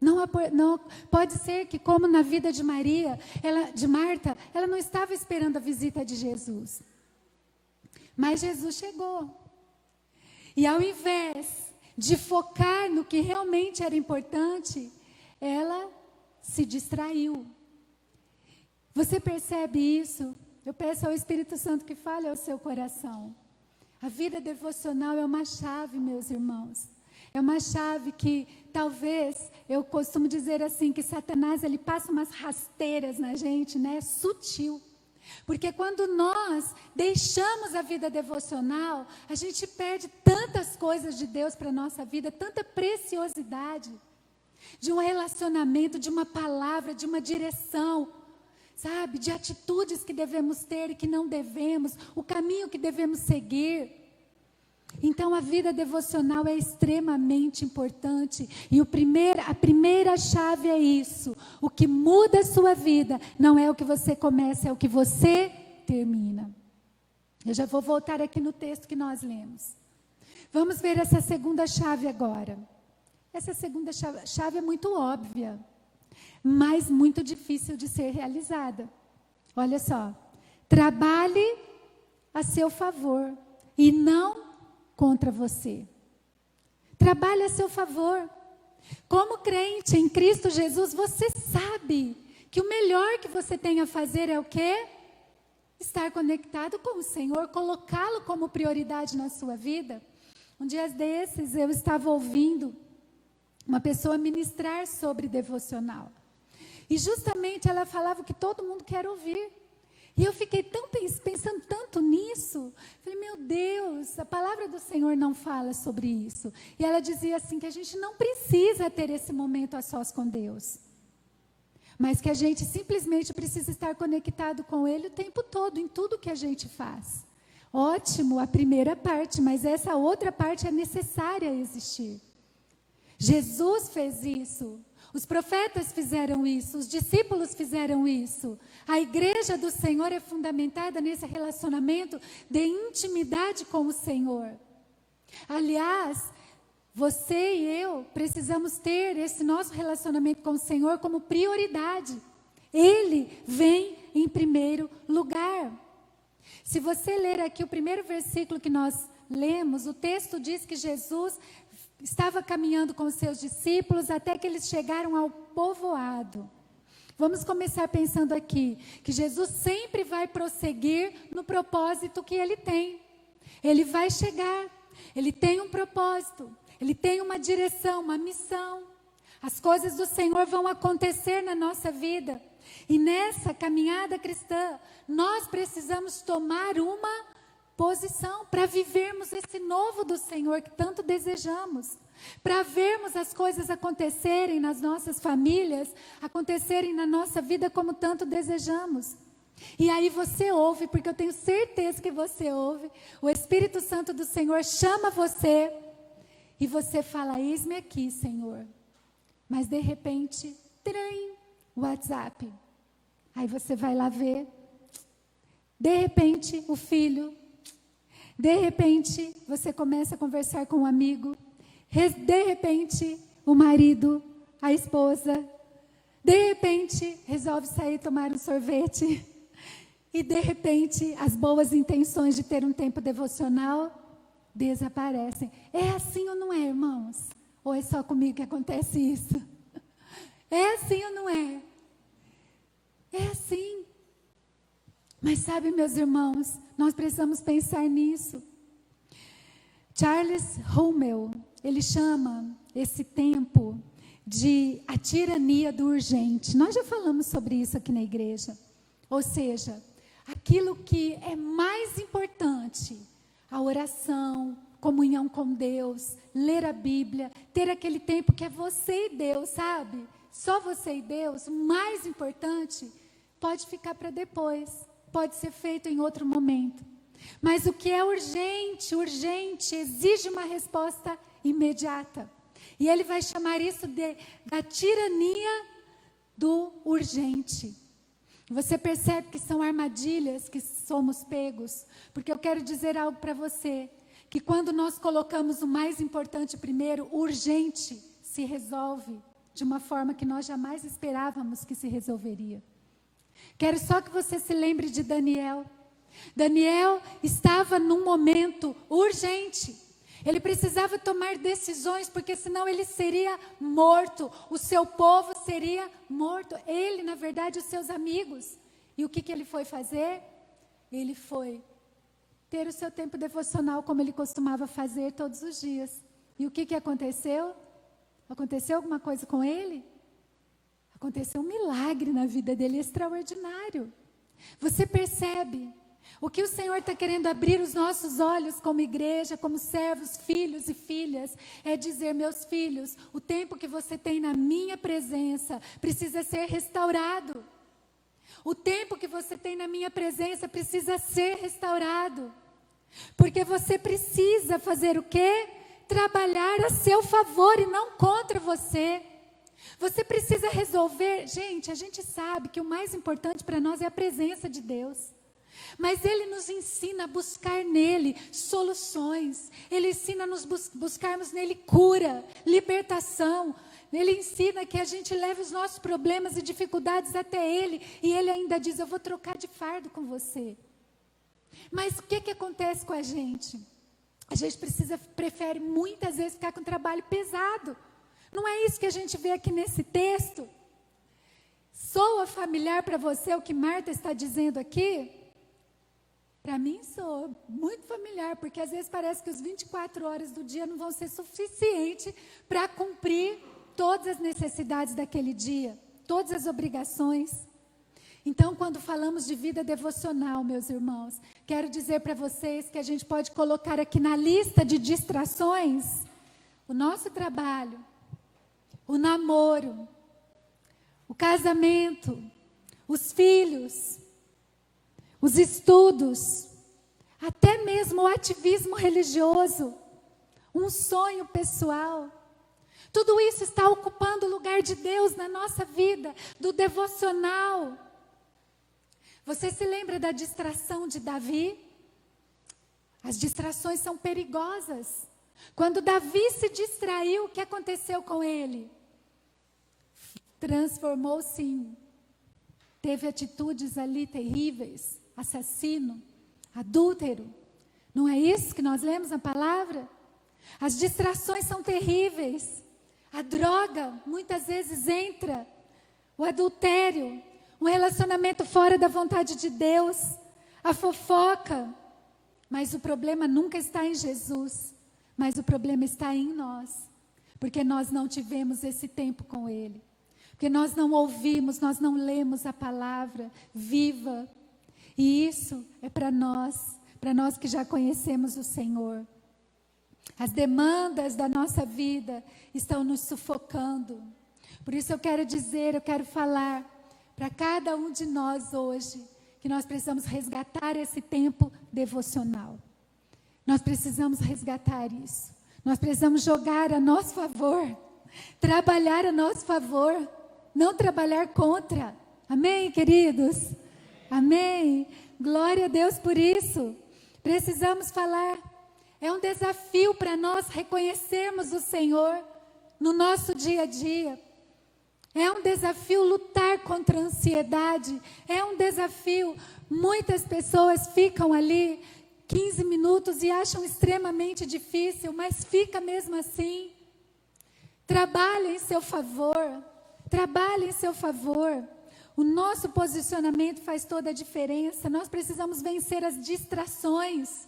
Não pode ser que, como na vida de Marta, ela não estava esperando a visita de Jesus. Mas Jesus chegou. E ao invés de focar no que realmente era importante, ela se distraiu. Você percebe isso? Eu peço ao Espírito Santo que fale ao seu coração. A vida devocional é uma chave, meus irmãos. É uma chave que, talvez, eu costumo dizer assim, que Satanás, ele passa umas rasteiras na gente, né? Sutil. Porque quando nós deixamos a vida devocional, a gente perde tantas coisas de Deus para a nossa vida, tanta preciosidade, de um relacionamento, de uma palavra, de uma direção, sabe? De atitudes que devemos ter e que não devemos, o caminho que devemos seguir. Então a vida devocional é extremamente importante. E a primeira chave é isso. O que muda a sua vida não é o que você começa, é o que você termina. Eu já vou voltar aqui no texto que nós lemos. Vamos ver essa segunda chave agora. Essa segunda chave é muito óbvia, mas muito difícil de ser realizada. Olha só. Trabalhe a seu favor e não contra você. Trabalhe a seu favor. Como crente em Cristo Jesus, você sabe que o melhor que você tem a fazer é o quê? Estar conectado com o Senhor, colocá-lo como prioridade na sua vida. Um dia desses eu estava ouvindo uma pessoa ministrar sobre devocional. E justamente ela falava o que todo mundo quer ouvir. E eu fiquei pensando tanto nisso. Falei, meu Deus, a palavra do Senhor não fala sobre isso. E ela dizia assim, que a gente não precisa ter esse momento a sós com Deus. Mas que a gente simplesmente precisa estar conectado com Ele o tempo todo, em tudo que a gente faz. Ótimo, a primeira parte, mas essa outra parte é necessária existir. Jesus fez isso. Os profetas fizeram isso, os discípulos fizeram isso. A igreja do Senhor é fundamentada nesse relacionamento de intimidade com o Senhor. Aliás, você e eu precisamos ter esse nosso relacionamento com o Senhor como prioridade. Ele vem em primeiro lugar. Se você ler aqui o primeiro versículo que nós lemos, o texto diz que Jesus estava caminhando com os seus discípulos até que eles chegaram ao povoado. Vamos começar pensando aqui, que Jesus sempre vai prosseguir no propósito que Ele tem. Ele vai chegar, Ele tem um propósito, Ele tem uma direção, uma missão. As coisas do Senhor vão acontecer na nossa vida. E nessa caminhada cristã, nós precisamos tomar uma posição para vivermos esse novo do Senhor que tanto desejamos, para vermos as coisas acontecerem nas nossas famílias, acontecerem na nossa vida como tanto desejamos. E aí você ouve, porque eu tenho certeza que você ouve, o Espírito Santo do Senhor chama você e você fala, eis-me aqui, Senhor. Mas de repente, WhatsApp. Aí você vai lá ver, de repente o filho, de repente, você começa a conversar com um amigo. De repente, o marido, a esposa. De repente, resolve sair tomar um sorvete. E de repente, as boas intenções de ter um tempo devocional desaparecem. É assim ou não é, irmãos? Ou é só comigo que acontece isso? É assim ou não é? É assim. Mas sabe, meus irmãos, nós precisamos pensar nisso. Charles Rummel, ele chama esse tempo de a tirania do urgente. Nós já falamos sobre isso aqui na igreja. Ou seja, aquilo que é mais importante, a oração, comunhão com Deus, ler a Bíblia, ter aquele tempo que é você e Deus, sabe? Só você e Deus, o mais importante. pode ficar para depois, pode ser feito em outro momento. Mas o que é urgente, exige uma resposta imediata. E ele vai chamar isso da tirania do urgente. Você percebe que são armadilhas que somos pegos, porque eu quero dizer algo para você, que quando nós colocamos o mais importante primeiro, o urgente se resolve de uma forma que nós jamais esperávamos que se resolveria. Quero só que você se lembre de Daniel. Daniel estava num momento urgente. Ele precisava tomar decisões, porque senão ele seria morto. O seu povo seria morto. Ele, na verdade, os seus amigos. E o que ele foi fazer? Ele foi ter o seu tempo devocional, como ele costumava fazer todos os dias. E o que aconteceu? Aconteceu alguma coisa com ele? Aconteceu um milagre na vida dele, extraordinário. Você percebe? O que o Senhor está querendo abrir os nossos olhos como igreja, como servos, filhos e filhas, é dizer, meus filhos, o tempo que você tem na minha presença precisa ser restaurado. O tempo que você tem na minha presença precisa ser restaurado. Porque você precisa fazer o quê? Trabalhar a seu favor e não contra você. Você precisa resolver. Gente, a gente sabe que o mais importante para nós é a presença de Deus. Mas Ele nos ensina a buscar nele soluções. Ele ensina a nos buscarmos nele cura, libertação. Ele ensina que a gente leve os nossos problemas e dificuldades até Ele. E Ele ainda diz, eu vou trocar de fardo com você. Mas o que acontece com a gente? A gente prefere muitas vezes ficar com um trabalho pesado. Não é isso que a gente vê aqui nesse texto? Soa familiar para você o que Marta está dizendo aqui? Para mim soa muito familiar, porque às vezes parece que os 24 horas do dia não vão ser suficientes para cumprir todas as necessidades daquele dia, todas as obrigações. Então, quando falamos de vida devocional, meus irmãos, quero dizer para vocês que a gente pode colocar aqui na lista de distrações o nosso trabalho, o namoro, o casamento, os filhos, os estudos, até mesmo o ativismo religioso, um sonho pessoal. Tudo isso está ocupando o lugar de Deus na nossa vida, do devocional. Você se lembra da distração de Davi? As distrações são perigosas. Quando Davi se distraiu, o que aconteceu com ele? Transformou-se teve atitudes ali terríveis, assassino, adúltero. Não é isso que nós lemos na palavra? As distrações são terríveis. A droga muitas vezes entra, o adultério, um relacionamento fora da vontade de Deus, a fofoca. Mas o problema nunca está em Jesus, mas o problema está em nós, porque nós não tivemos esse tempo com Ele, porque nós não ouvimos, nós não lemos a palavra viva. E isso é para nós que já conhecemos o Senhor. As demandas da nossa vida estão nos sufocando. Por isso eu quero falar para cada um de nós hoje, que nós precisamos resgatar esse tempo devocional. Nós precisamos resgatar isso. Nós precisamos jogar a nosso favor, trabalhar a nosso favor, não trabalhar contra. Amém, queridos? Amém. Glória a Deus por isso. Precisamos falar. É um desafio para nós reconhecermos o Senhor no nosso dia a dia. É um desafio lutar contra a ansiedade. É um desafio. Muitas pessoas ficam ali 15 minutos e acham extremamente difícil, mas fica mesmo assim. Trabalhe em seu favor. Trabalhe em seu favor. O nosso posicionamento faz toda a diferença. Nós precisamos vencer as distrações.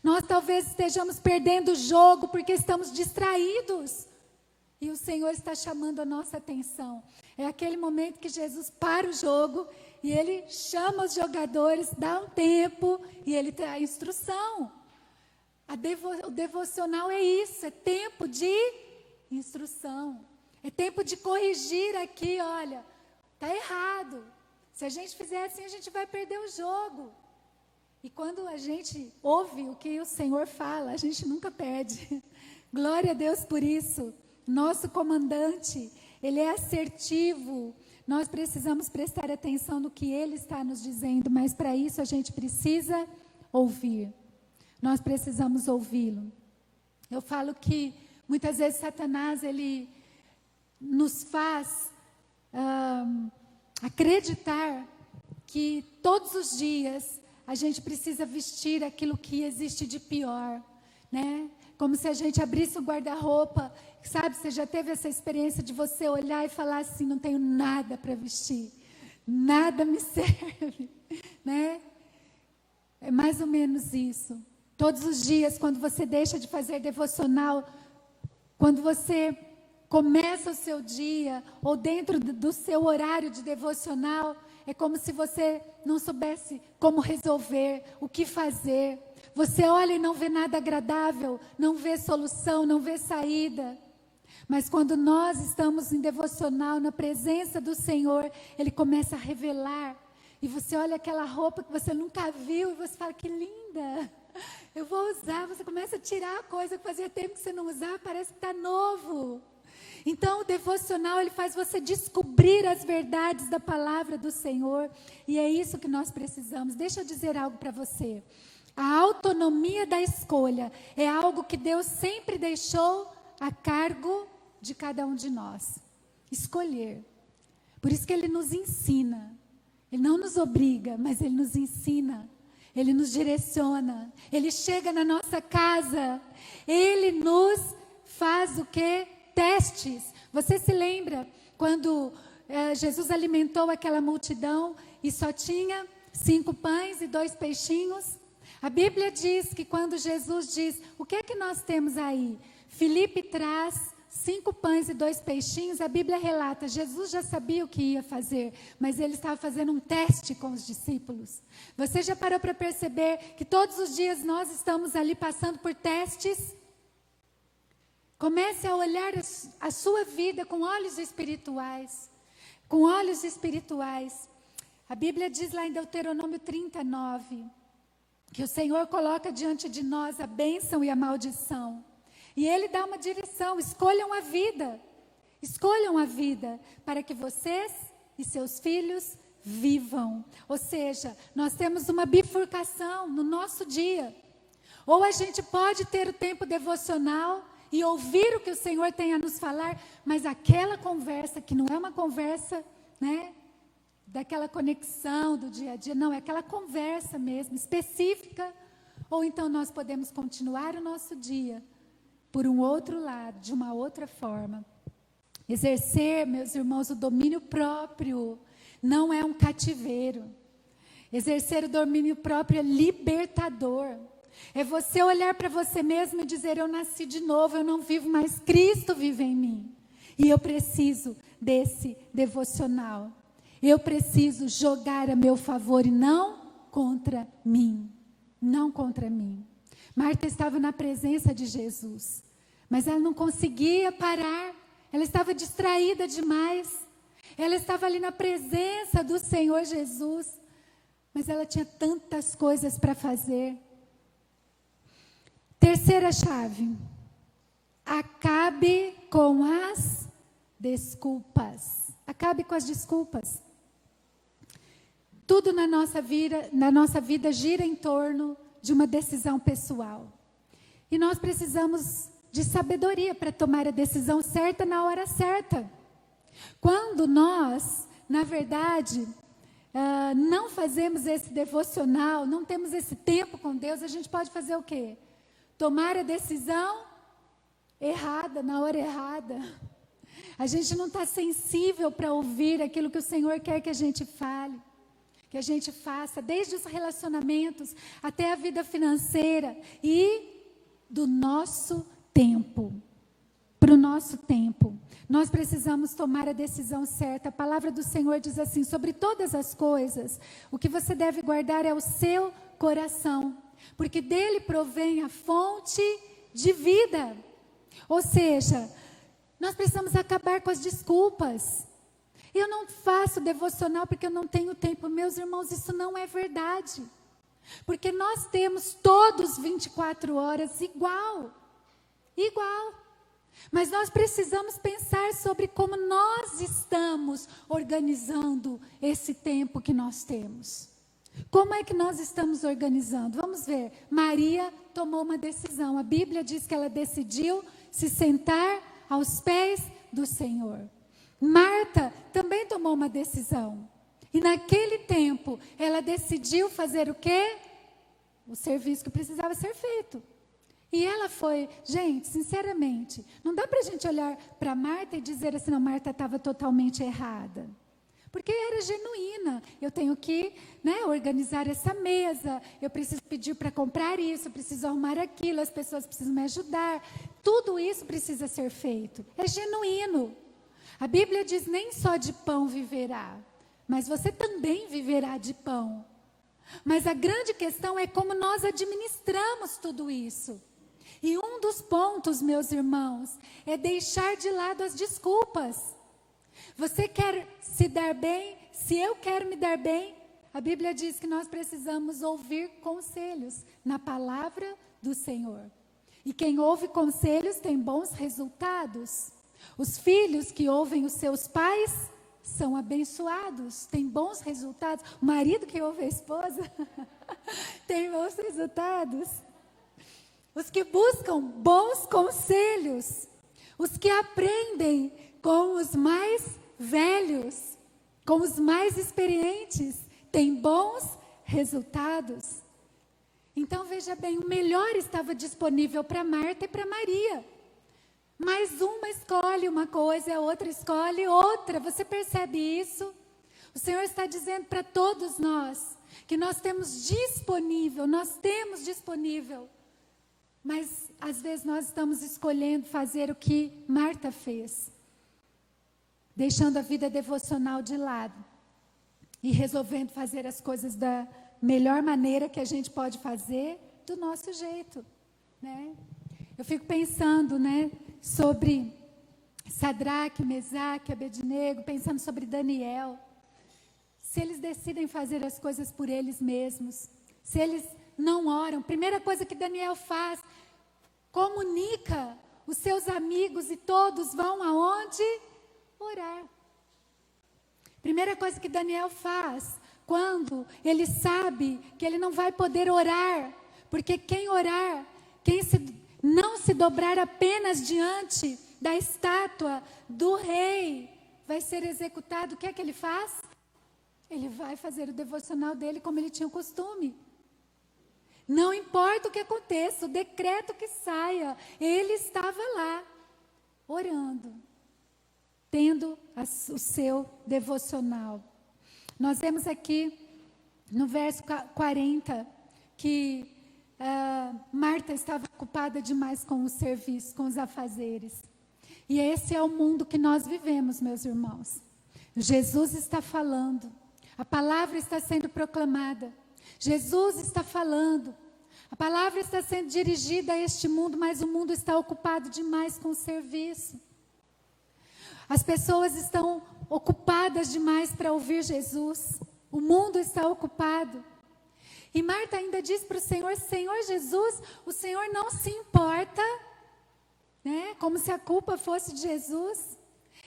Nós talvez estejamos perdendo o jogo porque estamos distraídos. E o Senhor está chamando a nossa atenção. É aquele momento que Jesus para o jogo e Ele chama os jogadores, dá um tempo e Ele traz instrução. O devocional é isso, é tempo de instrução. É tempo de corrigir aqui, olha, está errado. Se a gente fizer assim, a gente vai perder o jogo. E quando a gente ouve o que o Senhor fala, a gente nunca perde. Glória a Deus por isso. Nosso comandante, ele é assertivo. Nós precisamos prestar atenção no que ele está nos dizendo, mas para isso a gente precisa ouvir. Nós precisamos ouvi-lo. Eu falo que muitas vezes Satanás, ele nos faz acreditar que todos os dias a gente precisa vestir aquilo que existe de pior, né? Como se a gente abrisse o guarda-roupa, sabe? Você já teve essa experiência de você olhar e falar assim, não tenho nada para vestir, nada me serve, né? É mais ou menos isso. Todos os dias, quando você deixa de fazer devocional, quando você começa o seu dia, ou dentro do seu horário de devocional, é como se você não soubesse como resolver, o que fazer. Você olha e não vê nada agradável, não vê solução, não vê saída. Mas quando nós estamos em devocional, na presença do Senhor, Ele começa a revelar. E você olha aquela roupa que você nunca viu e você fala, que linda, eu vou usar. Você começa a tirar a coisa que fazia tempo que você não usava, parece que está novo. Então o devocional, ele faz você descobrir as verdades da palavra do Senhor. E é isso que nós precisamos. Deixa eu dizer algo para você. A autonomia da escolha é algo que Deus sempre deixou a cargo de cada um de nós. Escolher. Por isso que Ele nos ensina. Ele não nos obriga, mas Ele nos ensina. Ele nos direciona. Ele chega na nossa casa. Ele nos faz o quê? Testes. Você se lembra quando Jesus alimentou aquela multidão e só tinha 5 pães e 2 peixinhos? A Bíblia diz que quando Jesus diz, o que é que nós temos aí? Filipe traz 5 pães e 2 peixinhos, a Bíblia relata, Jesus já sabia o que ia fazer, mas ele estava fazendo um teste com os discípulos. Você já parou para perceber que todos os dias nós estamos ali passando por testes? Comece a olhar a sua vida com olhos espirituais. Com olhos espirituais. A Bíblia diz lá em Deuteronômio 39, que o Senhor coloca diante de nós a bênção e a maldição. E Ele dá uma direção, escolham a vida. Escolham a vida para que vocês e seus filhos vivam. Ou seja, nós temos uma bifurcação no nosso dia. Ou a gente pode ter o tempo devocional e ouvir o que o Senhor tem a nos falar, mas aquela conversa que não é uma conversa, né, daquela conexão do dia a dia, não, é aquela conversa mesmo, específica. Ou então nós podemos continuar o nosso dia por um outro lado, de uma outra forma. Exercer, meus irmãos, o domínio próprio não é um cativeiro. Exercer o domínio próprio é libertador. É você olhar para você mesmo e dizer, eu nasci de novo, eu não vivo mais, Cristo vive em mim. E eu preciso desse devocional. Eu preciso jogar a meu favor e não contra mim. Não contra mim. Marta estava na presença de Jesus, mas ela não conseguia parar. Ela estava distraída demais. Ela estava ali na presença do Senhor Jesus, mas ela tinha tantas coisas para fazer. Terceira chave. Acabe com as desculpas. Acabe com as desculpas. Tudo na nossa vida gira em torno de uma decisão pessoal. E nós precisamos de sabedoria para tomar a decisão certa na hora certa. Quando nós, na verdade, não fazemos esse devocional, não temos esse tempo com Deus, a gente pode fazer o quê? Tomar a decisão errada, na hora errada. A gente não está sensível para ouvir aquilo que o Senhor quer que a gente fale, que a gente faça, desde os relacionamentos até a vida financeira e do nosso tempo, para o nosso tempo. Nós precisamos tomar a decisão certa. A palavra do Senhor diz assim, sobre todas as coisas, o que você deve guardar é o seu coração, porque dele provém a fonte de vida. Ou seja, nós precisamos acabar com as desculpas. Eu não faço devocional porque eu não tenho tempo. Meus irmãos, isso não é verdade. Porque nós temos todos 24 horas igual. Mas nós precisamos pensar sobre como nós estamos organizando esse tempo que nós temos. Como é que nós estamos organizando? Vamos ver. Maria tomou uma decisão. A Bíblia diz que ela decidiu se sentar aos pés do Senhor. Marta também tomou uma decisão. E naquele tempo, ela decidiu fazer o quê? O serviço que precisava ser feito. E ela foi, gente, sinceramente, não dá para a gente olhar para Marta e dizer assim, não, Marta estava totalmente errada. Porque era genuína. Eu tenho que, organizar essa mesa, eu preciso pedir para comprar isso, eu preciso arrumar aquilo, as pessoas precisam me ajudar. Tudo isso precisa ser feito. É genuíno. A Bíblia diz, nem só de pão viverá, mas você também viverá de pão. Mas a grande questão é como nós administramos tudo isso. E um dos pontos, meus irmãos, é deixar de lado as desculpas. Você quer se dar bem? Se eu quero me dar bem, a Bíblia diz que nós precisamos ouvir conselhos na palavra do Senhor. E quem ouve conselhos tem bons resultados. Os filhos que ouvem os seus pais são abençoados, têm bons resultados. O marido que ouve a esposa tem bons resultados. Os que buscam bons conselhos, os que aprendem com os mais velhos, com os mais experientes, têm bons resultados. Então veja bem, o melhor estava disponível para Marta e para Maria. Mas uma escolhe uma coisa, a outra escolhe outra. Você percebe isso? O Senhor está dizendo para todos nós que nós temos disponível, mas às vezes nós estamos escolhendo fazer o que Marta fez, deixando a vida devocional de lado e resolvendo fazer as coisas da melhor maneira que a gente pode fazer, do nosso jeito, Eu fico pensando, sobre Sadraque, Mesaque, Abednego, pensando sobre Daniel. Se eles decidem fazer as coisas por eles mesmos, se eles não oram, primeira coisa que Daniel faz, comunica os seus amigos e todos vão aonde? Orar. Primeira coisa que Daniel faz, quando ele sabe que ele não vai poder orar, porque quem orar, não se dobrar apenas diante da estátua do rei, vai ser executado. O que é que ele faz? Ele vai fazer o devocional dele como ele tinha o costume. Não importa o que aconteça, o decreto que saia, ele estava lá, orando, tendo o seu devocional. Nós vemos aqui no verso 40 que Marta estava ocupada demais com o serviço, com os afazeres. E esse é o mundo que nós vivemos, meus irmãos. Jesus está falando, a palavra está sendo proclamada, Jesus está falando, a palavra está sendo dirigida a este mundo, mas o mundo está ocupado demais com o serviço. As pessoas estão ocupadas demais para ouvir Jesus, o mundo está ocupado. E Marta ainda diz para o Senhor, Senhor Jesus, o Senhor não se importa, como se a culpa fosse de Jesus.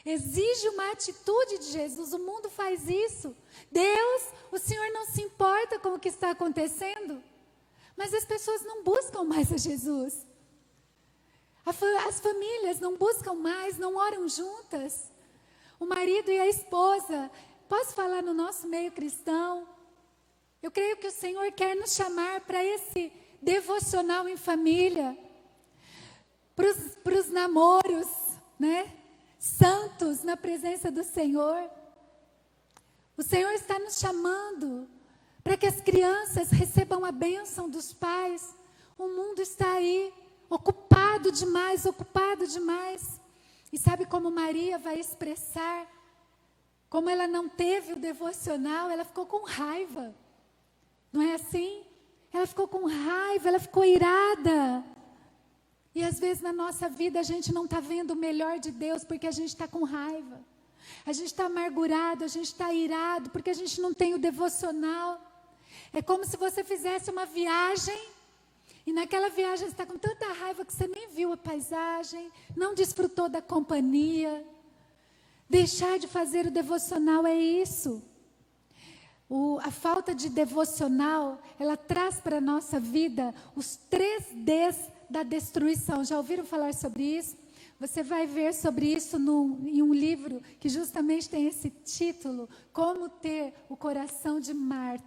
Exige uma atitude de Jesus, o mundo faz isso. Deus, o Senhor não se importa com o que está acontecendo. Mas as pessoas não buscam mais a Jesus. As famílias não buscam mais, não oram juntas. O marido e a esposa, posso falar no nosso meio cristão? Eu creio que o Senhor quer nos chamar para esse devocional em família. Para os namoros, santos na presença do Senhor. O Senhor está nos chamando para que as crianças recebam a bênção dos pais. O mundo está aí, ocupado demais. E sabe como Maria vai expressar? Como ela não teve o devocional, ela ficou com raiva. Não é assim? Ela ficou com raiva, ela ficou irada. E às vezes na nossa vida a gente não está vendo o melhor de Deus porque a gente está com raiva. A gente está amargurado, a gente está irado, porque a gente não tem o devocional. É como se você fizesse uma viagem, e naquela viagem você está com tanta raiva que você nem viu a paisagem, não desfrutou da companhia. Deixar de fazer o devocional é isso. A falta de devocional, ela traz para a nossa vida os 3 Ds da destruição. Já ouviram falar sobre isso? Você vai ver sobre isso em um livro que justamente tem esse título, Como ter o coração de Marta,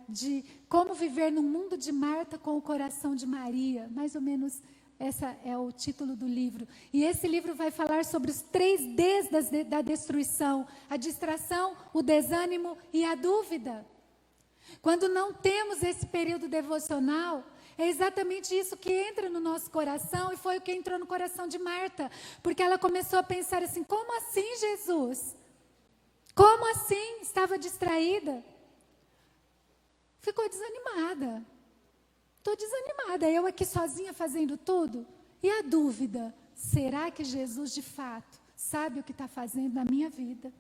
como viver no mundo de Marta com o coração de Maria. Mais ou menos esse é o título do livro. E esse livro vai falar sobre os 3 Ds da destruição: a distração, o desânimo e a dúvida. Quando não temos esse período devocional, é exatamente isso que entra no nosso coração, e foi o que entrou no coração de Marta, porque ela começou a pensar assim: como assim, Jesus? Como assim? Estava distraída. Ficou desanimada. Estou desanimada, eu aqui sozinha fazendo tudo. E a dúvida: será que Jesus de fato sabe o que está fazendo na minha vida?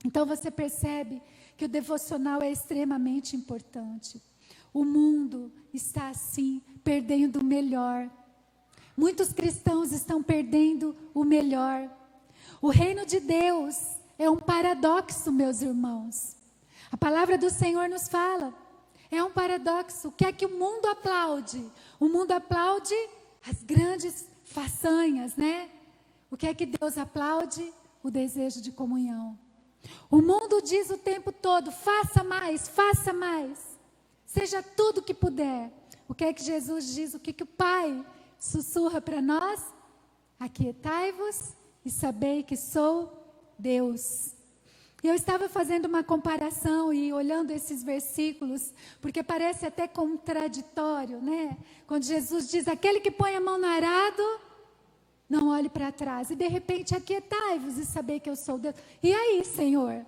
Então você percebe que o devocional é extremamente importante. O mundo está assim, perdendo o melhor. Muitos cristãos estão perdendo o melhor. O reino de Deus é um paradoxo, meus irmãos. A palavra do Senhor nos fala, é um paradoxo. O que é que o mundo aplaude? O mundo aplaude as grandes façanhas, né? O que é que Deus aplaude? O desejo de comunhão. O mundo diz o tempo todo: faça mais, seja tudo o que puder. O que é que Jesus diz? O que que o Pai sussurra para nós? Aquietai-vos e sabei que sou Deus. E eu estava fazendo uma comparação e olhando esses versículos, porque parece até contraditório, né? Quando Jesus diz: aquele que põe a mão no arado, não olhe para trás. E de repente, aquietai-vos e sabei que eu sou Deus. E aí, Senhor?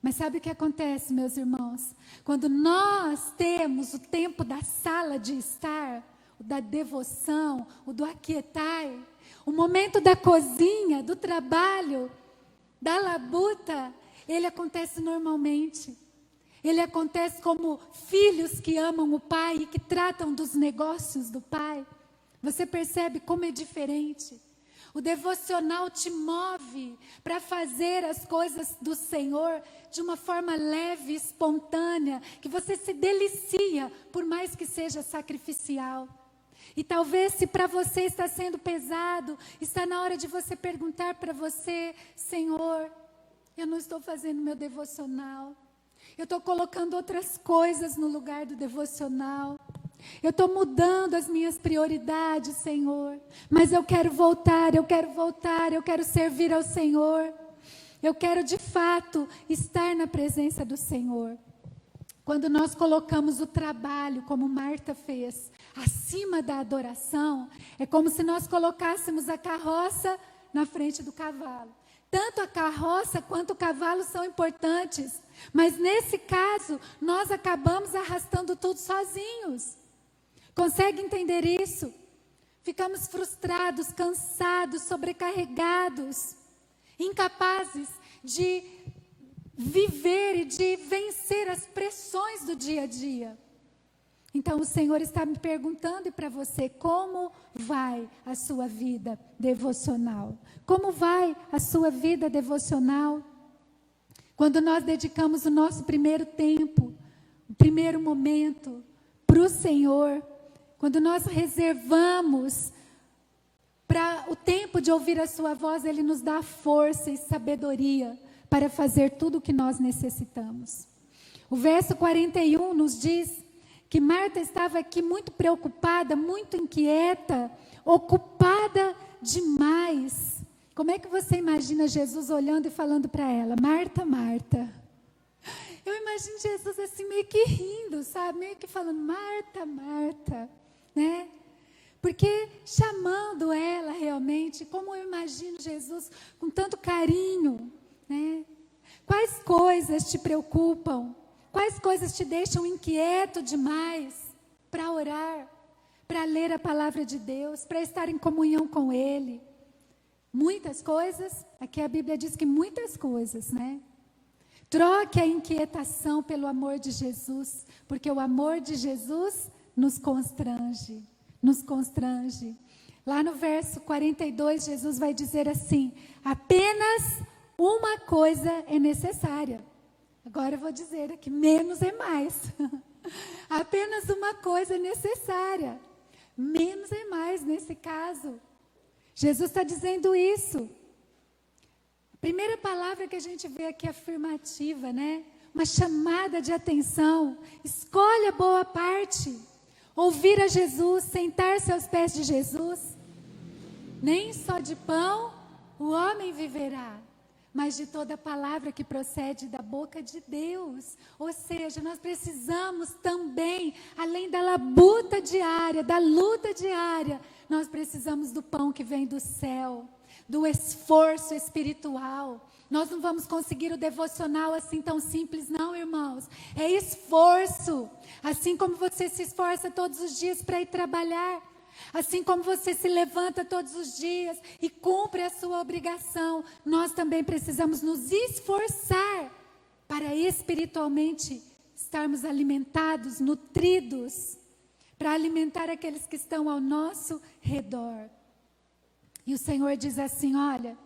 Mas sabe o que acontece, meus irmãos? Quando nós temos o tempo da sala de estar, o da devoção, o do aquietai, o momento da cozinha, do trabalho, da labuta, ele acontece normalmente. Ele acontece como filhos que amam o pai e que tratam dos negócios do pai. Você percebe como é diferente? O devocional te move para fazer as coisas do Senhor de uma forma leve, espontânea, que você se delicia, por mais que seja sacrificial. E talvez, se para você está sendo pesado, está na hora de você perguntar para você: Senhor, eu não estou fazendo meu devocional, eu estou colocando outras coisas no lugar do devocional. Eu estou mudando as minhas prioridades, Senhor, mas eu quero voltar, eu quero servir ao Senhor. Eu quero de fato estar na presença do Senhor. Quando nós colocamos o trabalho, como Marta fez, acima da adoração, é como se nós colocássemos a carroça na frente do cavalo. Tanto a carroça quanto o cavalo são importantes, mas nesse caso, nós acabamos arrastando tudo sozinhos. Consegue entender isso? Ficamos frustrados, cansados, sobrecarregados, incapazes de viver e de vencer as pressões do dia a dia. Então o Senhor está me perguntando, e para você: como vai a sua vida devocional? Como vai a sua vida devocional? Quando nós dedicamos o nosso primeiro tempo, o primeiro momento para o Senhor, quando nós reservamos para o tempo de ouvir a sua voz, Ele nos dá força e sabedoria para fazer tudo o que nós necessitamos. O verso 41 nos diz que Marta estava aqui muito preocupada, muito inquieta, ocupada demais. Como é que você imagina Jesus olhando e falando para ela: Marta, Marta? Eu imagino Jesus assim meio que rindo, sabe? Meio que falando: Marta, Marta, né? Porque chamando ela realmente, como eu imagino Jesus com tanto carinho, né? Quais coisas te preocupam? Quais coisas te deixam inquieto demais para orar, para ler a palavra de Deus, para estar em comunhão com Ele? Muitas coisas, aqui a Bíblia diz que muitas coisas, né? Troque a inquietação pelo amor de Jesus, porque o amor de Jesus nos constrange, nos constrange. Lá no verso 42, Jesus vai dizer assim: apenas uma coisa é necessária. Agora eu vou dizer aqui, menos é mais. Apenas uma coisa é necessária. Menos é mais nesse caso. Jesus está dizendo isso. A primeira palavra que a gente vê aqui é afirmativa, né? Uma chamada de atenção. Escolha a boa parte. Ouvir a Jesus, sentar-se aos pés de Jesus. Nem só de pão o homem viverá, mas de toda palavra que procede da boca de Deus. Ou seja, nós precisamos também, além da labuta diária, da luta diária, nós precisamos do pão que vem do céu, do esforço espiritual. Nós não vamos conseguir o devocional assim tão simples, não, irmãos. É esforço. Assim como você se esforça todos os dias para ir trabalhar, assim como você se levanta todos os dias e cumpre a sua obrigação, nós também precisamos nos esforçar para espiritualmente estarmos alimentados, nutridos, para alimentar aqueles que estão ao nosso redor. E o Senhor diz assim: olha,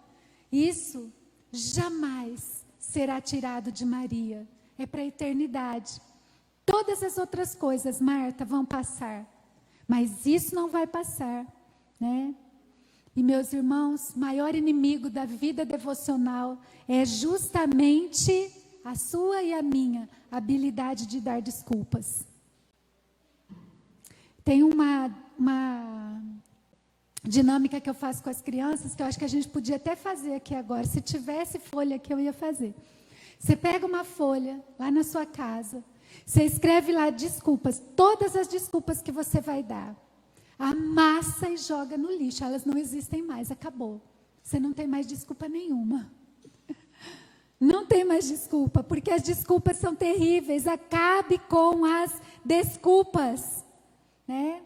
isso jamais será tirado de Maria, é para a eternidade. Todas as outras coisas, Marta, vão passar, mas isso não vai passar, né? E meus irmãos, maior inimigo da vida devocional é justamente a sua e a minha habilidade de dar desculpas. Tem uma dinâmica que eu faço com as crianças, que eu acho que a gente podia até fazer aqui agora. Se tivesse folha aqui, eu ia fazer. Você pega uma folha lá na sua casa, você escreve lá desculpas, todas as desculpas que você vai dar. Amassa e joga no lixo, elas não existem mais, acabou. Você não tem mais desculpa nenhuma. Não tem mais desculpa, porque as desculpas são terríveis. Acabe com as desculpas, né?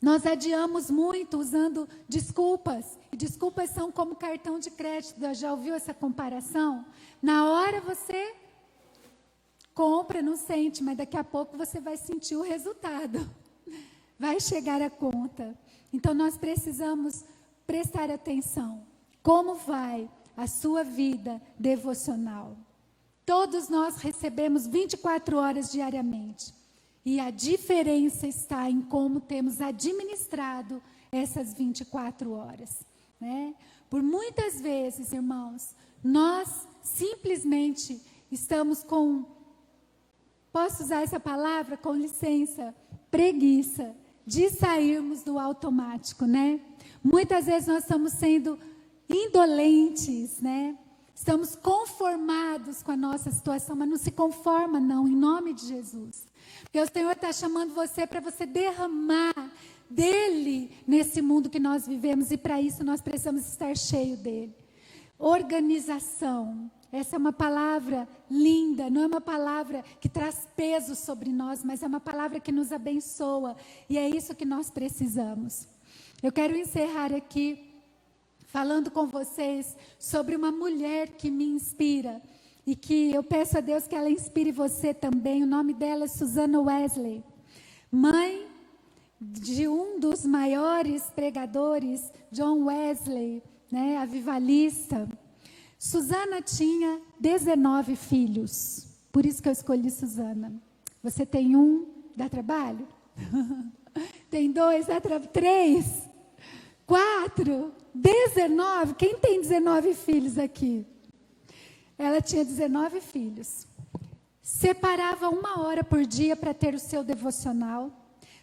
Nós adiamos muito usando desculpas. E desculpas são como cartão de crédito. Já ouviu essa comparação? Na hora você compra, não sente, mas daqui a pouco você vai sentir o resultado. Vai chegar a conta. Então nós precisamos prestar atenção. Como vai a sua vida devocional? Todos nós recebemos 24 horas diariamente. E a diferença está em como temos administrado essas 24 horas, né? Por muitas vezes, irmãos, nós simplesmente estamos com, posso usar essa palavra, com licença, preguiça de sairmos do automático, né? Muitas vezes nós estamos sendo indolentes, né? Estamos conformados com a nossa situação, mas não se conforma não, em nome de Jesus. Porque o Senhor está chamando você para você derramar dele nesse mundo que nós vivemos, e para isso nós precisamos estar cheio dele. Organização, essa é uma palavra linda, não é uma palavra que traz peso sobre nós, mas é uma palavra que nos abençoa, e é isso que nós precisamos. Eu quero encerrar aqui falando com vocês sobre uma mulher que me inspira, e que eu peço a Deus que ela inspire você também. O nome dela é Susana Wesley, mãe de um dos maiores pregadores, John Wesley, né, avivalista. Susana tinha 19 filhos, por isso que eu escolhi Susana. Você tem um, dá trabalho? Tem dois, dá trabalho? 3, 4, 19, quem tem 19 filhos aqui? Ela tinha 19 filhos. Separava 1 hora por dia para ter o seu devocional,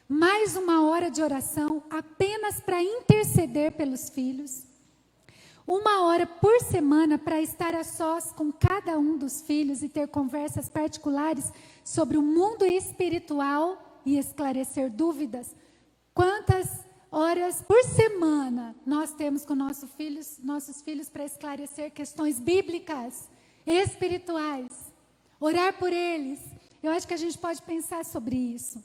mais 1 hora de oração apenas para interceder pelos filhos, 1 hora por semana para estar a sós com cada um dos filhos e ter conversas particulares sobre o mundo espiritual e esclarecer dúvidas. Quantas horas por semana nós temos com nossos filhos para esclarecer questões bíblicas, espirituais, orar por eles? Eu acho que a gente pode pensar sobre isso.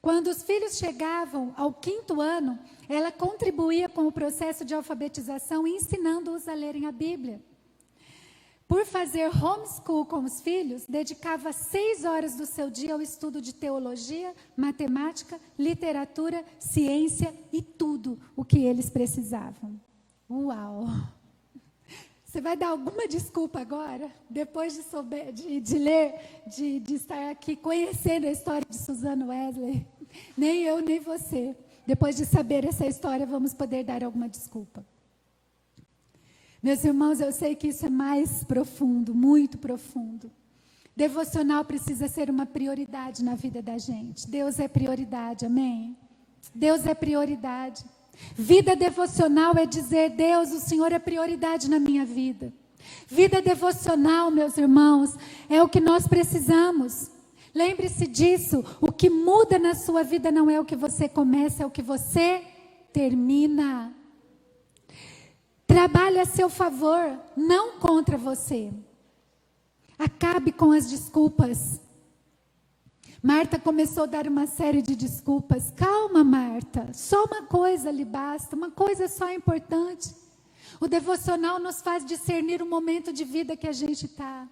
Quando os filhos chegavam ao 5º ano, ela contribuía com o processo de alfabetização, ensinando-os a lerem a Bíblia. Por fazer homeschool com os filhos, dedicava 6 horas do seu dia ao estudo de teologia, matemática, literatura, ciência e tudo o que eles precisavam. Uau! Você vai dar alguma desculpa agora, depois de ler, de estar aqui conhecendo a história de Susana Wesley? Nem eu, nem você. Depois de saber essa história, vamos poder dar alguma desculpa. Meus irmãos, eu sei que isso é mais profundo, muito profundo. Devocional precisa ser uma prioridade na vida da gente. Deus é prioridade, amém? Deus é prioridade. Vida devocional é dizer: Deus, o Senhor é prioridade na minha vida. Vida devocional, meus irmãos, é o que nós precisamos. Lembre-se disso, o que muda na sua vida não é o que você começa, é o que você termina. Trabalhe a seu favor, não contra você. Acabe com as desculpas. Marta começou a dar uma série de desculpas. Calma, Marta, só uma coisa lhe basta, uma coisa só é importante. O devocional nos faz discernir o momento de vida que a gente está.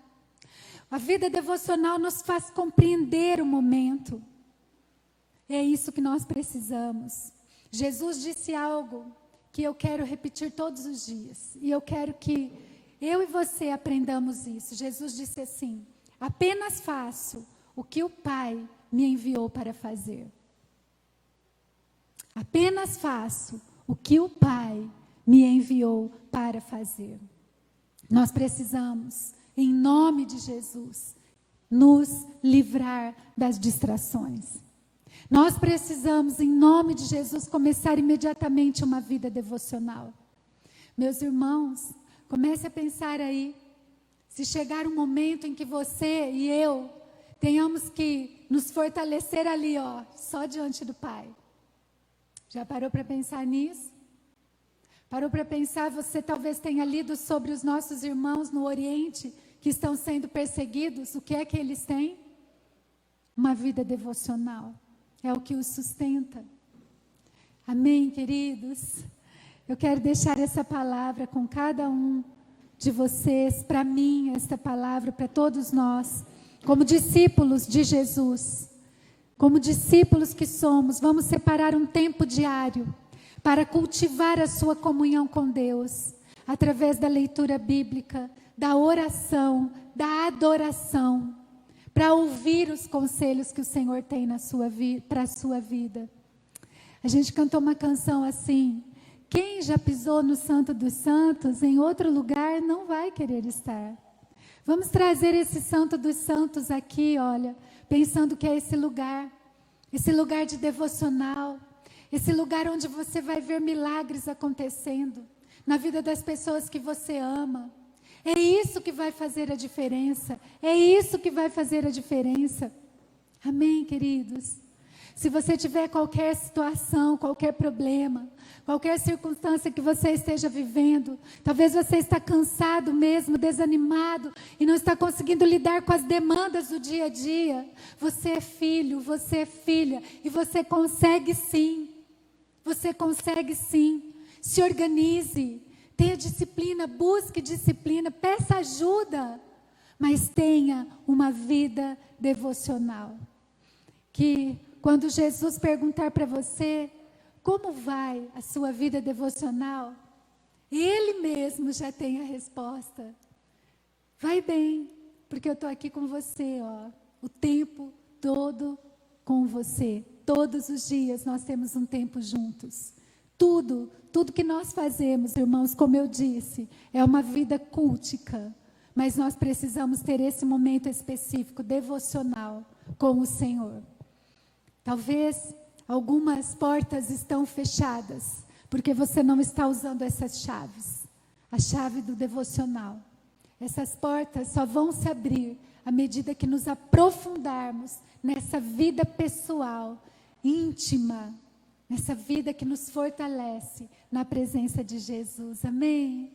A vida devocional nos faz compreender o momento. É isso que nós precisamos. Jesus disse algo que eu quero repetir todos os dias. E eu quero que eu e você aprendamos isso. Jesus disse assim: apenas faço o que o Pai me enviou para fazer. Apenas faço o que o Pai me enviou para fazer. Nós precisamos, em nome de Jesus, nos livrar das distrações. Nós precisamos, em nome de Jesus, começar imediatamente uma vida devocional. Meus irmãos, comece a pensar aí, se chegar um momento em que você e eu tenhamos que nos fortalecer ali, só diante do Pai. Já parou para pensar nisso? Parou para pensar, você talvez tenha lido sobre os nossos irmãos no Oriente que estão sendo perseguidos, o que é que eles têm? Uma vida devocional. É o que os sustenta. Amém, queridos? Eu quero deixar essa palavra com cada um de vocês, para mim, esta palavra, para todos nós, como discípulos de Jesus, como discípulos que somos, vamos separar um tempo diário para cultivar a sua comunhão com Deus, através da leitura bíblica, da oração, da adoração, para ouvir os conselhos que o Senhor tem para a sua vida. A gente cantou uma canção assim: quem já pisou no Santo dos Santos, em outro lugar não vai querer estar. Vamos trazer esse Santo dos Santos aqui, olha, pensando que é esse lugar de devocional, esse lugar onde você vai ver milagres acontecendo na vida das pessoas que você ama. É isso que vai fazer a diferença. É isso que vai fazer a diferença. Amém, queridos? Se você tiver qualquer situação, qualquer problema, qualquer circunstância que você esteja vivendo, talvez você está cansado mesmo, desanimado e não está conseguindo lidar com as demandas do dia a dia. Você é filho, você é filha e você consegue sim. Você consegue sim. Se organize. Tenha disciplina, busque disciplina, peça ajuda, mas tenha uma vida devocional. Que quando Jesus perguntar para você, como vai a sua vida devocional? Ele mesmo já tem a resposta. Vai bem, porque eu estou aqui com você, o tempo todo com você. Todos os dias nós temos um tempo juntos. Tudo que nós fazemos, irmãos, como eu disse, é uma vida cultica, mas nós precisamos ter esse momento específico, devocional, com o Senhor. Talvez algumas portas estão fechadas, porque você não está usando essas chaves, a chave do devocional. Essas portas só vão se abrir à medida que nos aprofundarmos nessa vida pessoal, íntima, nessa vida que nos fortalece na presença de Jesus. Amém?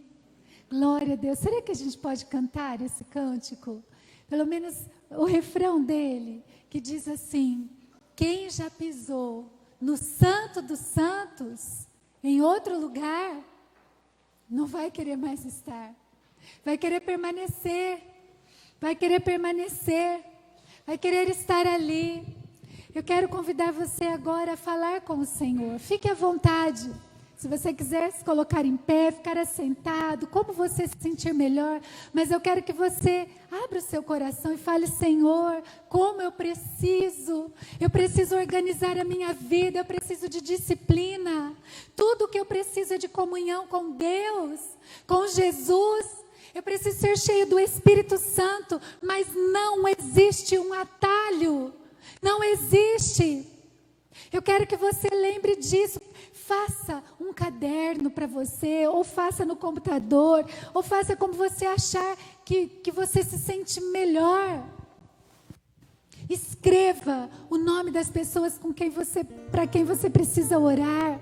Glória a Deus. Será que a gente pode cantar esse cântico? Pelo menos o refrão dele, que diz assim: Quem já pisou no Santo dos Santos, em outro lugar, não vai querer mais estar. Vai querer permanecer. Vai querer permanecer. Vai querer estar ali. Eu quero convidar você agora a falar com o Senhor. Fique à vontade. Se você quiser se colocar em pé, ficar assentado, como você se sentir melhor. Mas eu quero que você abra o seu coração e fale: Senhor, como eu preciso organizar a minha vida, eu preciso de disciplina. Tudo que eu preciso é de comunhão com Deus, com Jesus. Eu preciso ser cheio do Espírito Santo, mas não existe um atalho. Não existe. Eu quero que você lembre disso. Faça um caderno para você, ou faça no computador, ou faça como você achar que você se sente melhor. Escreva o nome das pessoas para quem você precisa orar.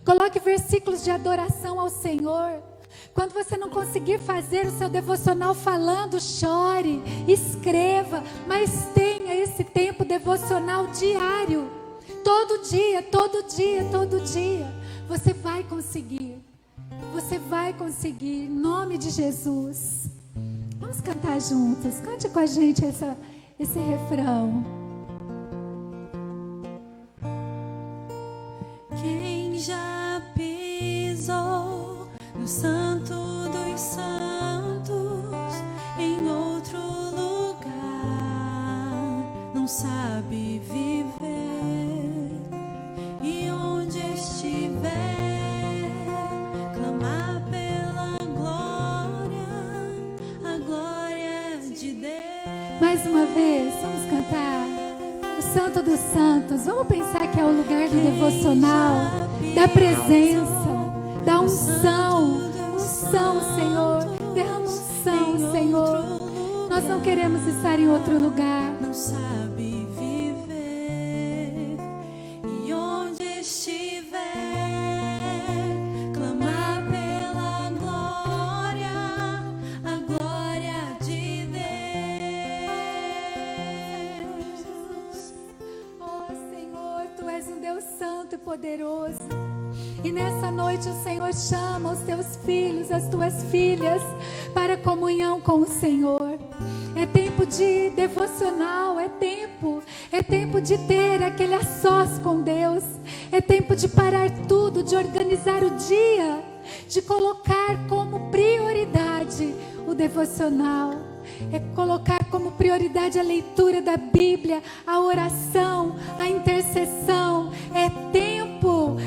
Coloque versículos de adoração ao Senhor. Quando você não conseguir fazer o seu devocional falando, chore, escreva, mas tenha esse tempo devocional diário. Todo dia, todo dia, todo dia. Você vai conseguir. Você vai conseguir. Em nome de Jesus. Vamos cantar juntos. Cante com a gente esse refrão. Quem já pisou no Santo dos Santos, em outro lugar, não sabe viver. E onde estiver, clamar pela glória, a glória de Deus. Mais uma vez, vamos cantar o Santo dos Santos. Vamos pensar que é o lugar do devocional, da presença, da unção. Unção, Senhor. Derrama unção, Senhor. Nós não queremos estar em outro lugar. Não sabe viver. E onde estiver, clamar pela glória, a glória de Deus. Oh, Senhor, Tu és um Deus santo e poderoso. E nessa noite o Senhor chama os Teus filhos, as Tuas filhas, para comunhão com o Senhor. É tempo de devocional, é tempo de ter aquele a sós com Deus. É tempo de parar tudo, de organizar o dia, de colocar como prioridade o devocional. É colocar como prioridade a leitura da Bíblia, a oração, a intercessão. É tempo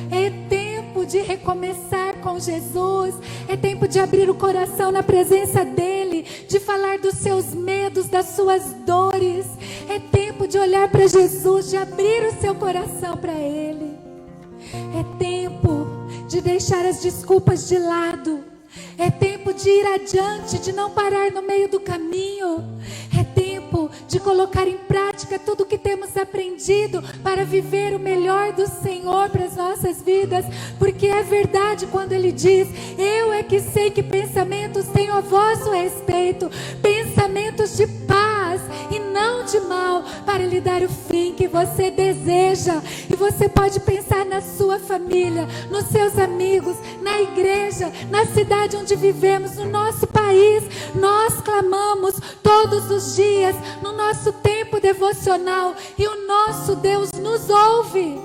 de recomeçar com Jesus. É tempo de abrir o coração na presença dEle, de falar dos seus medos, das suas dores. É tempo de olhar para Jesus, de abrir o seu coração para Ele. É tempo de deixar as desculpas de lado. É tempo de ir adiante, de não parar no meio do caminho. É tempo de colocar em prática tudo o que temos aprendido para viver o melhor do Senhor para as nossas vidas. Porque é verdade quando Ele diz: eu é que sei que pensamentos tenho a vosso respeito, pensamentos de paz e não de mal, para lhe dar o fim que você deseja. E você pode pensar na sua família, nos seus amigos, na igreja, na cidade onde vivemos, no nosso país. Nós clamamos todos os dias no nosso tempo devocional, e o nosso Deus nos ouve.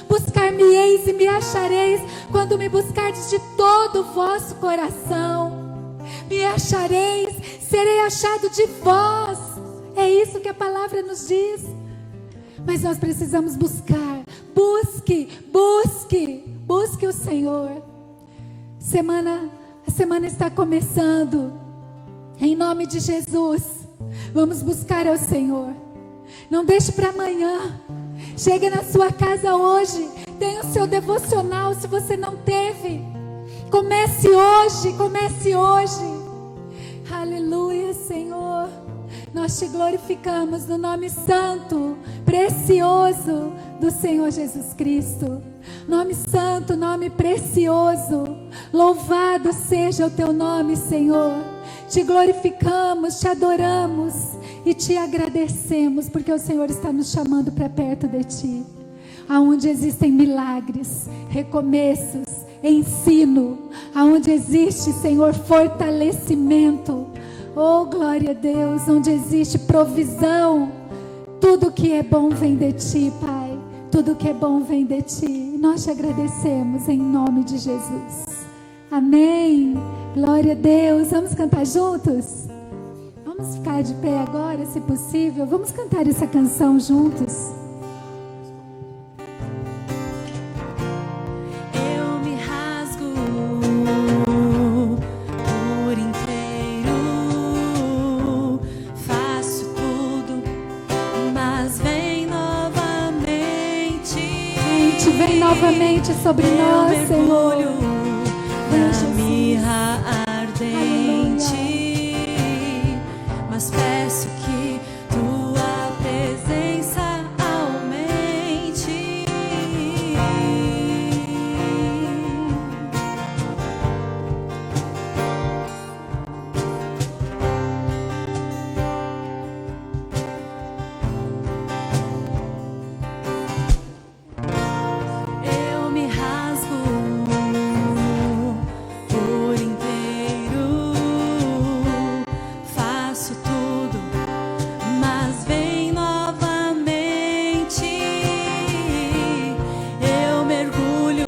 Buscar-me-eis e me achareis, quando me buscardes de todo o vosso coração. Me achareis, serei achado de vós. É isso que a palavra nos diz. Mas nós precisamos buscar. Busque o Senhor. A semana está começando. Em nome de Jesus, vamos buscar ao Senhor. Não deixe para amanhã. Chegue na sua casa hoje. Tenha o seu devocional, se você não teve. Comece hoje. Aleluia, Senhor. Nós te glorificamos no nome santo, precioso do Senhor Jesus Cristo. Nome santo, nome precioso. Louvado seja o teu nome, Senhor. Te glorificamos, te adoramos e te agradecemos porque o Senhor está nos chamando para perto de ti, aonde existem milagres, recomeços, ensino, aonde existe, Senhor, fortalecimento. Oh, glória a Deus, onde existe provisão. Tudo que é bom vem de ti, Pai. Tudo que é bom vem de ti. Nós te agradecemos em nome de Jesus. Amém. Glória a Deus. Vamos cantar juntos? Vamos ficar de pé agora, se possível. Vamos cantar essa canção juntos. Eu me rasgo por inteiro, faço tudo, mas vem novamente. Vem novamente sobre nós, Senhor. Da mirra ardente, mas peço que tua presença aumente. Eu me rasgo por inteiro, faço tudo, mas vem novamente. Eu mergulho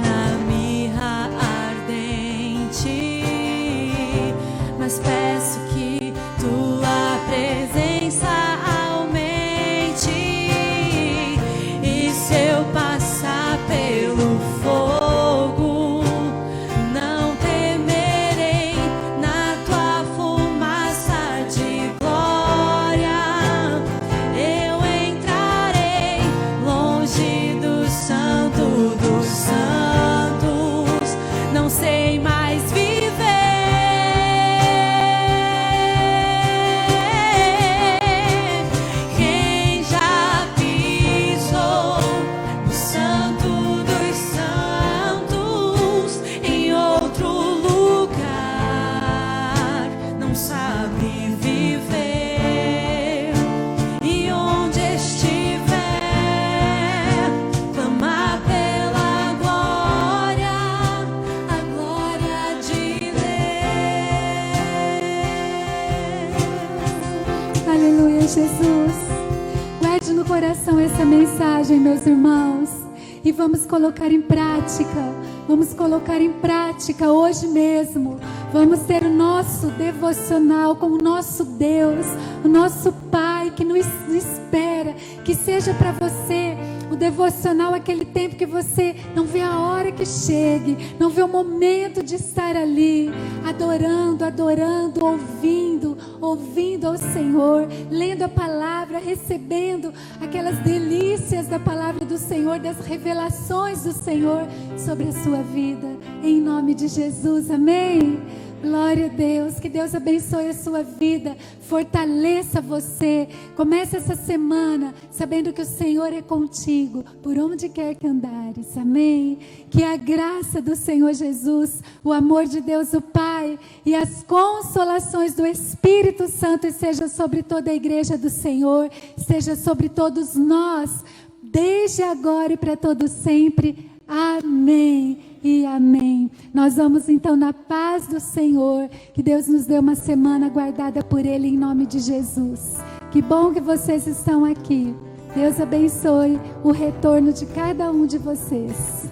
na mirra ardente, mas peço que tua presença aumente. E se eu passar pelo fogo, não temerei, na tua fumaça de glória eu entrarei longe do santo dos santos. Não sei mais viver quem já pisou no santo dos santos em outro lugar. Não sabe viver, e onde estiver, clamar pela glória, a glória de Deus. Aleluia, Jesus. Guarde no coração essa mensagem, meus irmãos, e vamos colocar em prática. Vamos colocar em prática hoje mesmo. Vamos ter o nosso devocional com o nosso Deus, o nosso Pai que nos espera. Que seja para você o devocional aquele tempo que você não vê a hora que chegue, não vê o momento de estar ali, adorando, adorando, ouvindo ao Senhor, lendo a palavra, recebendo aquelas delícias da palavra do Senhor, das revelações do Senhor sobre a sua vida, em nome de Jesus, amém? Glória a Deus, que Deus abençoe a sua vida, fortaleça você. Comece essa semana sabendo que o Senhor é contigo, por onde quer que andares, amém? Que a graça do Senhor Jesus, o amor de Deus o Pai e as consolações do Espírito Santo estejam sobre toda a igreja do Senhor, esteja sobre todos nós, desde agora e para todo sempre, amém e amém. Nós vamos então na paz do Senhor, que Deus nos dê uma semana guardada por Ele em nome de Jesus. Que bom que vocês estão aqui. Deus abençoe o retorno de cada um de vocês.